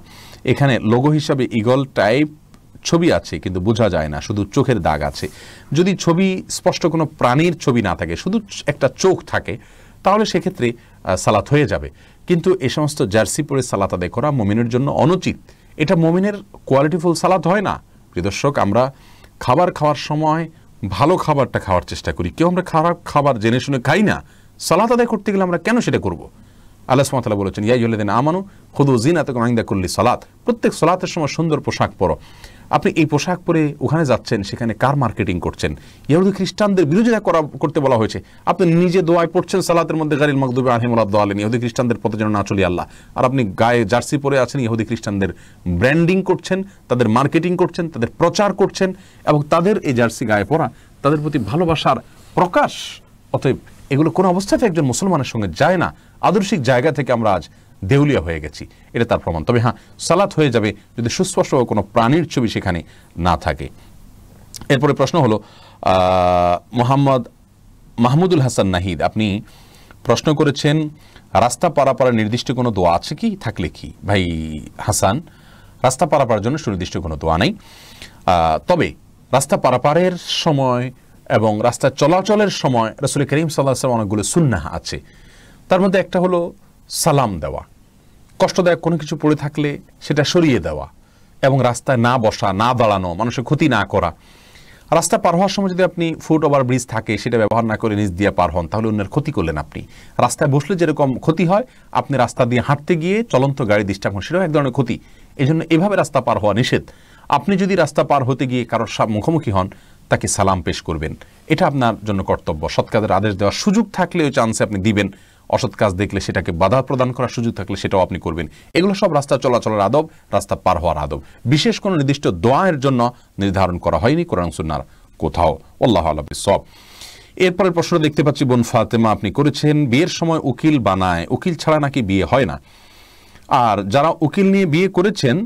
এখানে লোগো হিসাবে ইগল টাইপ ছবি আছে কিন্তু বোঝা যায় না, শুধু চোখের দাগ আছে। যদি ছবি স্পষ্ট কোনো প্রাণীর ছবি না থাকে, শুধু একটা চোখ থাকে, তাহলে সেক্ষেত্রে সালাত হয়ে যাবে। কিন্তু এই সমস্ত জার্সি পরে সালাত আদায় করা মুমিনের জন্য অনুচিত, এটা মুমিনের কোয়ালিটিফুল সালাত হয় না। প্রিয় দর্শক, আমরা খাবার খাওয়ার সময় ভালো খাবারটা খাওয়ার চেষ্টা করি, কেউ আমরা খারাপ খাবার জেনে শুনে খাই না। সালাত আদায় করতে গেলে আমরা কেন সেটা করব? আল্লাহ সুবহানাহু ওয়া তাআলা বলেছেন, ইয়া আইয়ুহাল্লাযীনা আমানু খুযু যিনাতাকুম ইনদা কুল্লি সালাত, প্রত্যেক সালাতের সময় সুন্দর পোশাক পরো। আপনি এই পোশাক পরে ওখানে যাচ্ছেন, সেখানে কার মার্কেটিং করছেন? ইহুদি খ্রিস্টানদের বিরোধিতা করতে বলা হয়েছে। আপনি নিজে দোয়ায় পড়ছেন সালাতের মধ্যে গায়রিল মাগদুবি আলাইহিম ওয়ালাদ-দাল্লিন, ইহুদি খ্রিস্টানদের পথে যেন না চলি আল্লাহ, আর আপনি গায়ে জার্সি পরে আছেন, ইহুদি খ্রিস্টানদের ব্র্যান্ডিং করছেন, তাদের মার্কেটিং করছেন, তাদের প্রচার করছেন, এবং তাদের এই জার্সি গায়ে পরা তাদের প্রতি ভালোবাসার প্রকাশ। অতএব এগুলো কোনো অবস্থাতে একজন মুসলমানের সঙ্গে যায় না। আদর্শিক জায়গা থেকে আমরা আজ দেউলিয়া হয়ে গেছি, এটা তার প্রমাণ। তবে হ্যাঁ, সালাত হয়ে যাবে যদি সুস্পষ্ট কোনো প্রাণীর ছবি সেখানে না থাকে। এরপরে প্রশ্ন হলো মাহমুদুল হাসান নাহিদ, আপনি প্রশ্ন করেছেন রাস্তা পারাপারের নির্দিষ্ট কোনো দোয়া আছে কি, থাকলে কি? ভাই হাসান, রাস্তা পারাপারের জন্য সুনির্দিষ্ট কোনো দোয়া নেই, তবে রাস্তা পারাপারের সময় এবং রাস্তা চলাচলের সময় রাসূল করিম সাল্লাল্লাহু আলাইহি ওয়াসাল্লাম অনেকগুলো সুন্নাহ আছে। তার মধ্যে একটা হলো সালাম দেওয়া, কষ্টদায়ক কোনো কিছু পড়ে থাকলে সেটা সরিয়ে দেওয়া, এবং রাস্তায় না বসা, না দাঁড়ানো, মানুষের ক্ষতি না করা। রাস্তা পার হওয়ার সময় যদি আপনি ফুট ওভার ব্রিজ থাকে সেটা ব্যবহার না করে নিচ দিয়ে পার হন, তাহলে অন্যের ক্ষতি করলেন আপনি। রাস্তায় বসলে যেরকম ক্ষতি হয়, আপনি রাস্তা দিয়ে হাঁটতে গিয়ে চলন্ত গাড়ি ডিস্টার্ব হয়, সেটাও এক ধরনের ক্ষতি। এই জন্য এভাবে রাস্তা পার হওয়া নিষেধ। আপনি যদি রাস্তা পার হতে গিয়ে কারোর মুখোমুখি হন, তাকে সালাম পেশ করবেন, এটা আপনার জন্য কর্তব্য। সৎ কাজের আদেশ দেওয়ার সুযোগ থাকলে ওই চান্সে আপনি দিবেন, অসৎ কাজ দেখলে সেটাকে বাধা প্রদান করার সুযোগ থাকলে সেটাও আপনি করবেন। এগুলো সব রাস্তা চলাচলের আদব, রাস্তা পার হওয়ার আদব। বিশেষ কোনো নির্দিষ্ট দোয়ার জন্য নির্ধারণ করা হয়নি কোরআন সুন্নাহর কোথাও। আল্লাহু আ'লাম বিস-সাওয়াব। এরপরের প্রশ্ন দেখতে পাচ্ছি বোন ফাতেমা আপনি করেছেন, বিয়ের সময় উকিল বানায়, উকিল ছাড়া নাকি বিয়ে হয় না, আর যারা উকিল নিয়ে বিয়ে করেছেন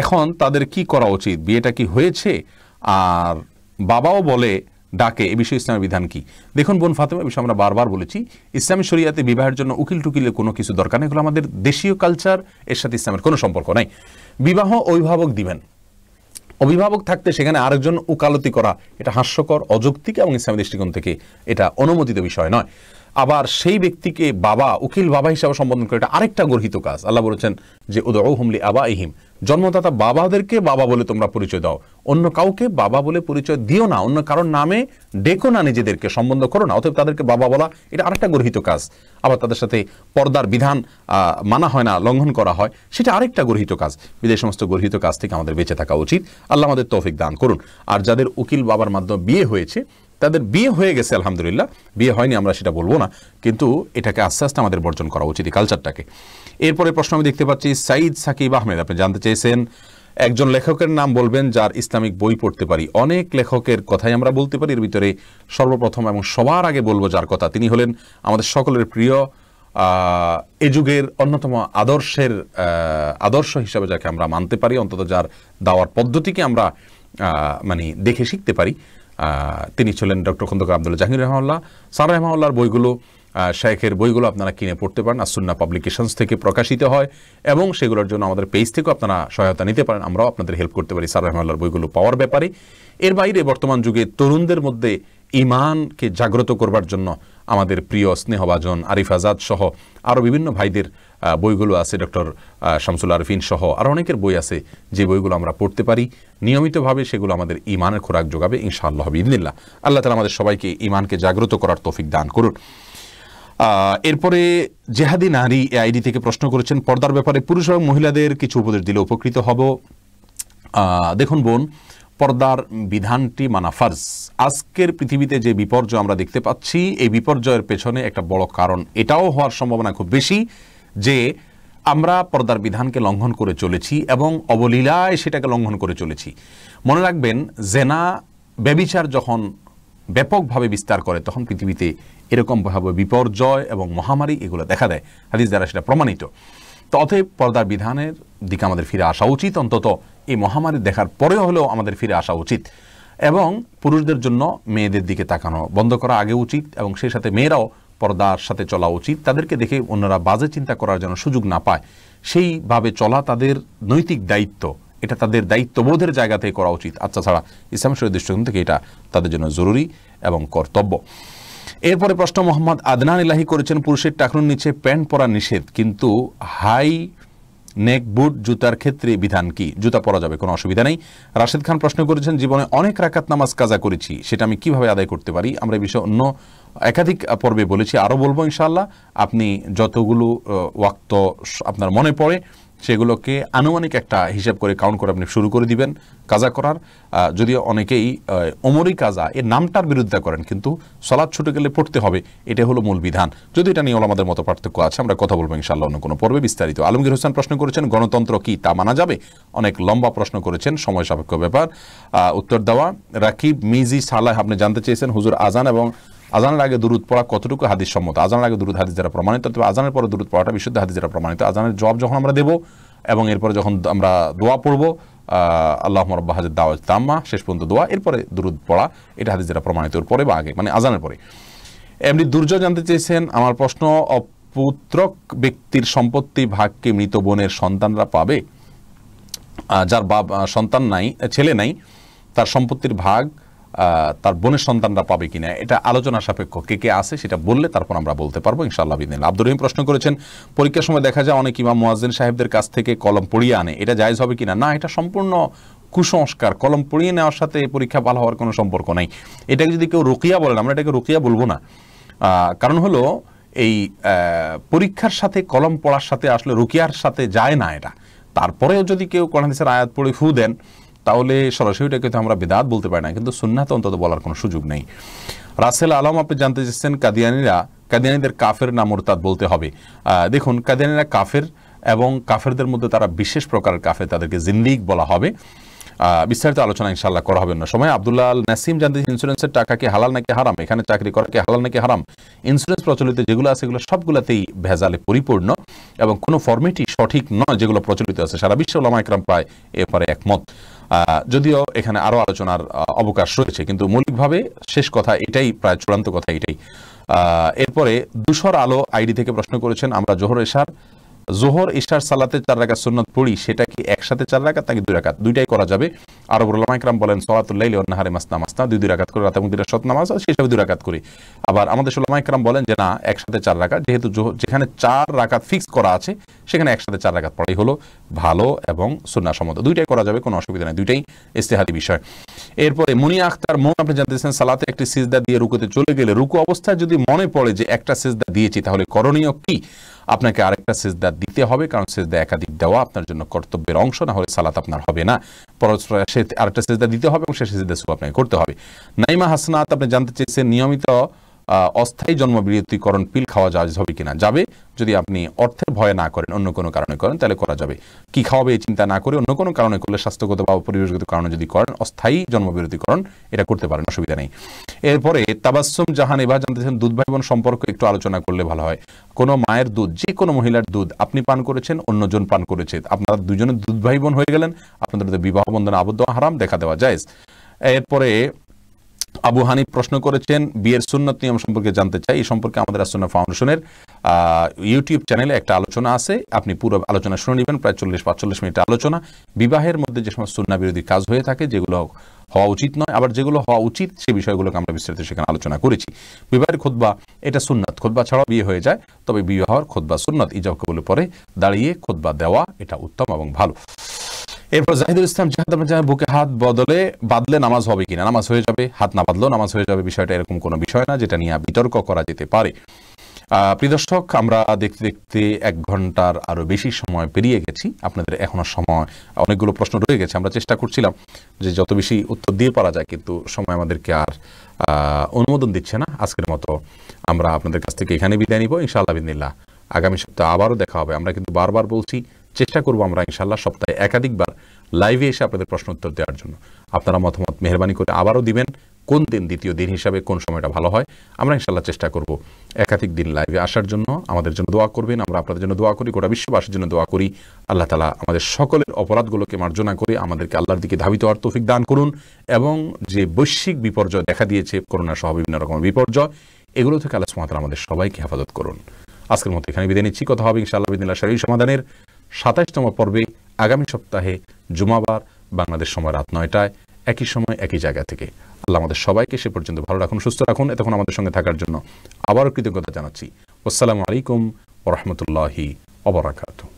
এখন তাদের কি করা উচিত, বিয়েটা কি হয়েছে? আর বাবাও বলে ডাকে, এ বিষয়ে ইসলামের বিধান কি? দেখুন বোন ফাতেমা, বিষয়ে আমরা বারবার বলেছি, ইসলামী শরিয়াতে বিবাহের জন্য উকিল টুকিলের কোনো কিছু দরকার নেই। এগুলো আমাদের দেশীয় কালচার, এর সাথে ইসলামের কোনো সম্পর্ক নাই। বিবাহ অভিভাবক দিবেন, অভিভাবক থাকতে সেখানে আরেকজন উকালতি করা এটা হাস্যকর, অযৌক্তিক, এবং ইসলামী দৃষ্টিকোণ থেকে এটা অনুমোদিত বিষয় নয়। আবার সেই ব্যক্তিকে বাবা, উকিল বাবা হিসাবে সম্বোধন করে, এটা আরেকটা গর্হিত কাজ। আল্লাহ বলেছেন যে উদউহুম লিআবাইহিম, জন্মদাতা বাবাদেরকে বাবা বলে তোমরা পরিচয় দাও, অন্য কাউকে বাবা বলে পরিচয় দিও না, অন্য কারোর নামে ডেকো না, নিজেদেরকে সম্বন্ধ করো না। অতএব তাদেরকে বাবা বলা এটা আরেকটা গর্হিত কাজ। আবার তাদের সাথে পর্দার বিধান মানা হয় না, লঙ্ঘন করা হয়, সেটা আরেকটা গর্হিত কাজ। বিদেশ সমস্ত গর্হিত কাজ থেকে আমাদের বেঁচে থাকা উচিত। আল্লাহ আমাদের তৌফিক দান করুন। আর যাদের উকিল বাবার মাধ্যমে বিয়ে হয়েছে, তাদের বিয়ে হয়ে গেছে আলহামদুলিল্লাহ, বিয়ে হয়নি আমরা সেটা বলবো না, কিন্তু এটাকে আস্তে আস্তে আমাদের বর্জন করা উচিত, এই কালচারটাকে। এরপরে প্রশ্ন আমি দেখতে পাচ্ছি সাইদ সাকিব আহমেদ, আপনি জানতে চেয়েছেন একজন লেখকের নাম বলবেন যার ইসলামিক বই পড়তে পারি। অনেক লেখকের কথাই আমরা বলতে পারি, এর ভিতরে সর্বপ্রথম এবং সবার আগে বলবো যার কথা, তিনি হলেন আমাদের সকলের প্রিয়, এ যুগের অন্যতম আদর্শ হিসাবে যাকে আমরা মানতে পারি, অন্তত যার দাওয়ার পদ্ধতিকে আমরা মানে দেখে শিখতে পারি, তিনি ছিলেন ডক্টর খন্দকার আব্দুল্লাহ জাহাঙ্গীর রহমাহুল্লাহ। স্যার রহমাহুল্লাহর বইগুলো, শাইখের বইগুলো আপনারা কিনে পড়তে পারেন, আসুন্নাহ পাবলিকেশনস থেকে প্রকাশিত হয়, এবং সেগুলোর জন্য আমাদের পেজ থেকেও আপনারা সহায়তা নিতে পারেন, আমরাও আপনাদের হেল্প করতে পারি স্যার রহমাহুল্লাহর বইগুলো পাওয়ার ব্যাপারে। এর বাইরে বর্তমান যুগে তরুণদের মধ্যে ঈমানকে জাগ্রত করবার জন্য আমাদের প্রিয় স্নেহভাজন আরিফ আজাদ সহ আরও বিভিন্ন ভাইদের বইগুলো আছে, ডক্টর শামসুল আরফিন সহ আরও অনেকের বই আছে, যে বইগুলো আমরা পড়তে পারি নিয়মিতভাবে, সেগুলো আমাদের ঈমানের খোরাক যোগাবে ইনশাআল্লাহ বিইذনিল্লাহ। আল্লাহ তাআলা আমাদের সবাইকে ঈমানকে জাগ্রত করার তৌফিক দান করুন। এরপরে জেহাদি নারী আইডি থেকে প্রশ্ন করেছেন, পর্দার ব্যাপারে পুরুষ এবং মহিলাদের কিছু উপদেশ দিলে উপকৃত হব। দেখুন বোন, পর্দার বিধানটি মানা ফার্জ। আজকের পৃথিবীতে যে বিপর্যয় আমরা দেখতে পাচ্ছি, এই বিপর্যয়ের পেছনে একটা বড় কারণ এটাও হওয়ার সম্ভাবনা খুব বেশি যে আমরা পর্দার বিধানকে লঙ্ঘন করে চলেছি এবং অবলীলায় সেটাকে লঙ্ঘন করে চলেছি। মনে রাখবেন, জেনা ব্যভিচার যখন ব্যাপকভাবে বিস্তার করে তখন পৃথিবীতে এরকম ভয়াবহ বিপর্যয় এবং মহামারী এগুলো দেখা দেয়, হাদিস দ্বারা সেটা প্রমাণিত। তো অতএব পর্দার বিধানের দিকে আমাদের ফিরে আসা উচিত, অন্তত এই মহামারী দেখার পরেও হলেও আমাদের ফিরে আসা উচিত, এবং পুরুষদের জন্য মেয়েদের দিকে তাকানো বন্ধ করা আগে উচিত, এবং সেই সাথে মেয়েরাও পর্দার সাথে চলা উচিত। তাদেরকে দেখে অন্যরা বাজে চিন্তা করার জন্য সুযোগ না পায়, সেইভাবে চলা তাদের নৈতিক দায়িত্ব, এটা তাদের দায়িত্ববোধের জায়গা থেকে করা উচিত। আচ্ছা, ছাড়া ইসলাম শরীয়তের দৃষ্টিকোণ থেকে এটা তাদের জন্য জরুরি এবং কর্তব্য। এরপরে প্রশ্ন মোহাম্মদ আদনান ইলাহি করেছেন, পুরুষের টাকনুর নিচে প্যান্ট পরা নিষেধ, কিন্তু হাই নেক বুট জুতার ক্ষেত্রে বিধান কি? জুতা পরা যাবে, কোনো অসুবিধা নেই। রাশেদ খান প্রশ্ন করেছেন, জীবনে অনেক রাকাত নামাজ কাজা করেছি, সেটা আমি কিভাবে আদায় করতে পারি? আমরা এই বিষয়ে অন্য একাধিক পর্বে বলেছি, আরও বলবো ইনশাআল্লাহ। আপনি যতগুলো ওয়াক্ত আপনার মনে পড়ে সেগুলোকে আনুমানিক একটা হিসাব করে কাউন্ট করে আপনি শুরু করে দিবেন কাজা করার। যদিও অনেকেই ওমরি কাজা এর নামটার বিরোধিতা করেন, কিন্তু সালাত ছুটে গেলে পড়তে হবে, এটা হলো মূল বিধান। যদি এটা নিয়ে আমাদের মতো পার্থক্য আছে, আমরা কথা বলবো ইনশাআল্লাহ অন্য কোনো পর্বে বিস্তারিত। আলমগীর হোসেন প্রশ্ন করেছেন, গণতন্ত্র কি, তা মানা যাবে? অনেক লম্বা প্রশ্ন করেছেন, সময় সাপেক্ষ ব্যাপার উত্তর দেওয়া। রাকিব মিজি সালাহ আপনি জানতে চেয়েছেন, হুজুর আজান এবং আজানের আগে দুরুদ পড়া কতটুকু হাদিস সম্মত? আজানের আগে দুরুদ হাদিস দ্বারা প্রমাণিত, তবে আজানের পরে দুরুদ পড়াটা বিশুদ্ধ হাদিস দ্বারা প্রমাণিত। আজানের জবাব যখন আমরা দেব এবং এরপরে যখন আমরা দোয়া পড়ব, আল্লাহুম্মা রাব্বা হাযিহিদ দাওয়াতি তাম্মা, শেষ পর্যন্ত দোয়া, এরপরে দুরুদ পড়া, এটা হাদিস দ্বারা প্রমাণিত। এর পরে বা আগে, মানে আজানের পরে। এমনি দুর্জয় জানতে চেয়েছেন, আমার প্রশ্ন, অপুত্রক ব্যক্তির সম্পত্তি ভাগকে মৃত বোনের সন্তানরা পাবে? যার সন্তান নাই, ছেলে নাই, তার সম্পত্তির ভাগ তার বোনের সন্তানরা পাবে কিনা, এটা আলোচনা সাপেক্ষ। কে কে আছে সেটা বললে তারপর আমরা বলতে পারবো ইনশাআল্লাহ বিদিনিল্লাহ। আব্দুর রহিম প্রশ্ন করেছেন, পরীক্ষার সময় দেখা যায় অনেক ইমাম মুয়াজ্জিন সাহেবদের কাছ থেকে কলম পড়িয়ে আনে, এটা জায়েজ হবে কিনা? না, এটা সম্পূর্ণ কুসংস্কার। কলম পড়িয়ে নেওয়ার সাথে পরীক্ষা ভালো হওয়ার কোনো সম্পর্ক নাই। এটাকে যদি কেউ রুকিয়া বলেন, আমরা এটাকে রুকিয়া বলবো না। কারণ হলো এই পরীক্ষার সাথে কলম পড়ার সাথে আসলে রুকিয়ার সাথে যায় না এটা। তারপরেও যদি কেউ কোরআন হাদিসের আয়াত পড়ে ফু দেন, তাহলে সরাসরি এটাকে তো আমরা বিদআত বলতে পারি না, কিন্তু সুন্নাত অন্তত বলার কোনো সুযোগ নেই। রাসেল আলম আপনি জানতে চাচ্ছেন, কাদিয়ানীদের কাফের না মুরতাদ বলতে হবে? দেখুন, কাদিয়ানীরা কাফের, এবং কাফেরদের মধ্যে তারা বিশেষ প্রকারের কাফের, তাদেরকে জিন্দিক বলা হবে। বিস্তারিত আলোচনা ইনশাআল্লাহ করা হবে অন্য সময়। আব্দুল্লাহ আল নাসিম জানতে, ইন্স্যুরেন্সের টাকা কি হালাল নাকি হারাম? এখানে চাকরি করা কি হালাল নাকি হারাম? ইন্স্যুরেন্স প্রচলিত যেগুলো আছে এগুলো সবগুলোতেই ভেজালে পরিপূর্ণ, এবং কোনো ফর্মেটই সঠিক নয় যেগুলো প্রচলিত আছে। সারা বিশ্ব উলামা ইকরাম প্রায় এরপরে একমত। যদিও এখানে আরও আলোচনার অবকাশ রয়েছে, কিন্তু মৌলিকভাবে শেষ কথা এটাই, প্রায় চূড়ান্ত কথা এটাই। এরপরে দুশর আলো আইডি থেকে প্রশ্ন করেছেন, আমরা জোহর ইশার সালাতে 4 রাকাত সুন্নাত পড়ি, সেটা কি একসাথে 4 রাকাত নাকি 2 রাকাত? দুইটাই করা যাবে। আরব উলামা ইকরাম বলেন সালাতুল লাইলি ওয়ান নাহারি মাসনা মাসনা, 2 রাকাত করে রাত এবং 2 শত নামাজ, সেই হিসাবে 2 রাকাত করি। আবার আমাদের উলামা ইকরাম বলেন যে না, একসাথে 4 রাকাত, যেহেতু যেখানে 4 রাকাত ফিক্স করা আছে সেখানে একসাথে 4 রাকাত পড়াই হলো ভালো এবং সুন্নাহসম্মত। দুইটাই করা যাবে, কোনো অসুবিধা নেই, দুইটাই ইজতিহাদি বিষয়। এরপরে মুনিয়া আখতার মন আপনি জানতেছেন, সালাতে একটি সিজদা দিয়ে রুকুতে চলে গেলে রুকু অবস্থায় যদি মনে পড়ে যে একটা সিজদা দিয়েছি, তাহলে করণীয় কি? আপনাকে আরেকটা সিজদা দিতে হবে, কারণ সিজদা একাধিক দেওয়া আপনার জন্য কর্তব্যের অংশ, না হলে সালাত আপনার হবে না। সে আরেকটা সিজদা দিতে হবে এবং সে সিজদা সুবহান আপনাকে করতে হবে। নাইমা হাসনাত আপনি জানতে চেয়েছেন, নিয়মিত অস্থায়ী জন্মবিরতিকরণ পিল খাওয়া জায়েজ হবে কিনা? যাবে, যদি আপনি অর্থের ভয়ে না করেন, অন্য কোনো কারণে করেন, তাহলে করা যাবে। কি খাওয়াবে এই চিন্তা না করে অন্য কোনো কারণে করলে, স্বাস্থ্যগত বা পরিবেশগত কারণে যদি করেন, অস্থায়ী জন্মবিরতিকরণ এটা করতে পারেন, অসুবিধা নেই। এরপরে তাবাসসুম জাহান এবার জানতেছেন, দুধ ভাই বোন সম্পর্কে একটু আলোচনা করলে ভালো হয়। কোনো মায়ের দুধ, যে কোনো মহিলার দুধ আপনি পান করেছেন, অন্যজন পান করেছে, আপনারা দুজনে দুধ ভাই বোন হয়ে গেলেন, আপনাদের বিবাহ বন্ধনে আবদ্ধ হারাম, দেখা দেওয়া জায়েজ। এরপরে আবু হানিফ প্রশ্ন করেছেন, বিয়ের সুন্নত নিয়ম সম্পর্কে জানতে চাই। এই সম্পর্কে আমাদের আসুন্নাহ ফাউন্ডেশনের ইউটিউব চ্যানেলে একটা আলোচনা আছে, আপনি পুরো আলোচনা শুনে নেবেন, প্রায় 40-45 মিনিটের আলোচনা। বিবাহের মধ্যে যে সমস্ত সুন্নাহ বিরোধী কাজ হয়ে থাকে, যেগুলো হওয়া উচিত নয়, আবার যেগুলো হওয়া উচিত, সেই বিষয়গুলোকে আমরা বিস্তারিত সেখানে আলোচনা করেছি। বিবাহের খুতবা এটা সুন্নাত, খুতবা ছাড়াও বিয়ে হয়ে যায়, তবে বিবাহের খুতবা সুন্নাত, ইজাব কবুলের পরে দাঁড়িয়ে খুতবা দেওয়া এটা উত্তম এবং ভালো। এরপর জাহিদুল ইসলাম জাহাদ, বুকে হাত বাঁধলে নামাজ হবে কিনা? নামাজ হয়ে যাবে, হাত না বাঁধলেও নামাজ হয়ে যাবে। বিষয়টা এরকম কোনো বিষয় না যেটা নিয়ে বিতর্ক করা যেতে পারে। প্রিয় দর্শক, আমরা দেখতে দেখতে 1 ঘন্টার আরো বেশি সময় পেরিয়ে গেছি। আপনাদের এখনো সময়, অনেকগুলো প্রশ্ন রয়ে গেছে। আমরা চেষ্টা করছিলাম যে যত বেশি উত্তর দিয়ে পারা যায়, কিন্তু সময় আমাদেরকে আর অনুমোদন দিচ্ছে না। আজকের মতো আমরা আপনাদের কাছ থেকে এখানে বিদায় নিব, ইনশাআল্লাহ বিদিনিল্লাহ। আগামী সপ্তাহে আবারও দেখা হবে। আমরা কিন্তু বারবার বলছি, চেষ্টা করবো আমরা ইনশাআল্লাহ সপ্তাহে একাধিকবার লাইভে এসে আপনাদের প্রশ্ন উত্তর দেওয়ার জন্য। আপনারা মতামত মেহরবানি করে আবারও দিবেন, কোন দিন, দ্বিতীয় দিন হিসাবে কোন সময়টা ভালো হয়। আমরা ইনশাআল্লাহ চেষ্টা করব একাধিক দিন লাইভে আসার জন্য। আমাদের জন্য দোয়া করবেন, আমরা আপনাদের জন্য দোয়া করি, গোটা বিশ্ববাসীর জন্য দোয়া করি। আল্লাহ তাআলা আমাদের সকলের অপরাধগুলোকে মার্জনা করে আমাদেরকে আল্লাহর দিকে ধাবিত হওয়ার তৌফিক দান করুন, এবং যে বৈশ্বিক বিপর্যয় দেখা দিয়েছে, করোনা সহ বিভিন্ন রকমের বিপর্যয়, এগুলো থেকে আল্লাহ সুবহানাহু ওয়া তাআলা আমাদের সবাইকে হেফাজত করুন। আজকের মতো এখানে বিদায় নিচ্ছি। কথা হবে ইনশাআল্লাহ বিদিনিল্লাহ শরীর সমাধানের 27তম পর্বে আগামী সপ্তাহে জুমাবার, বাংলাদেশ সময় রাত 9টায়, একই সময় একই জায়গা থেকে। আল্লাহ আমাদের সবাইকে সে পর্যন্ত ভালো রাখুন, সুস্থ রাখুন। এতক্ষণ আমাদের সঙ্গে থাকার জন্য আবারও কৃতজ্ঞতা জানাচ্ছি। আসসালামু আলাইকুম ওয়া রাহমাতুল্লাহি ওয়া বারাকাতুহু।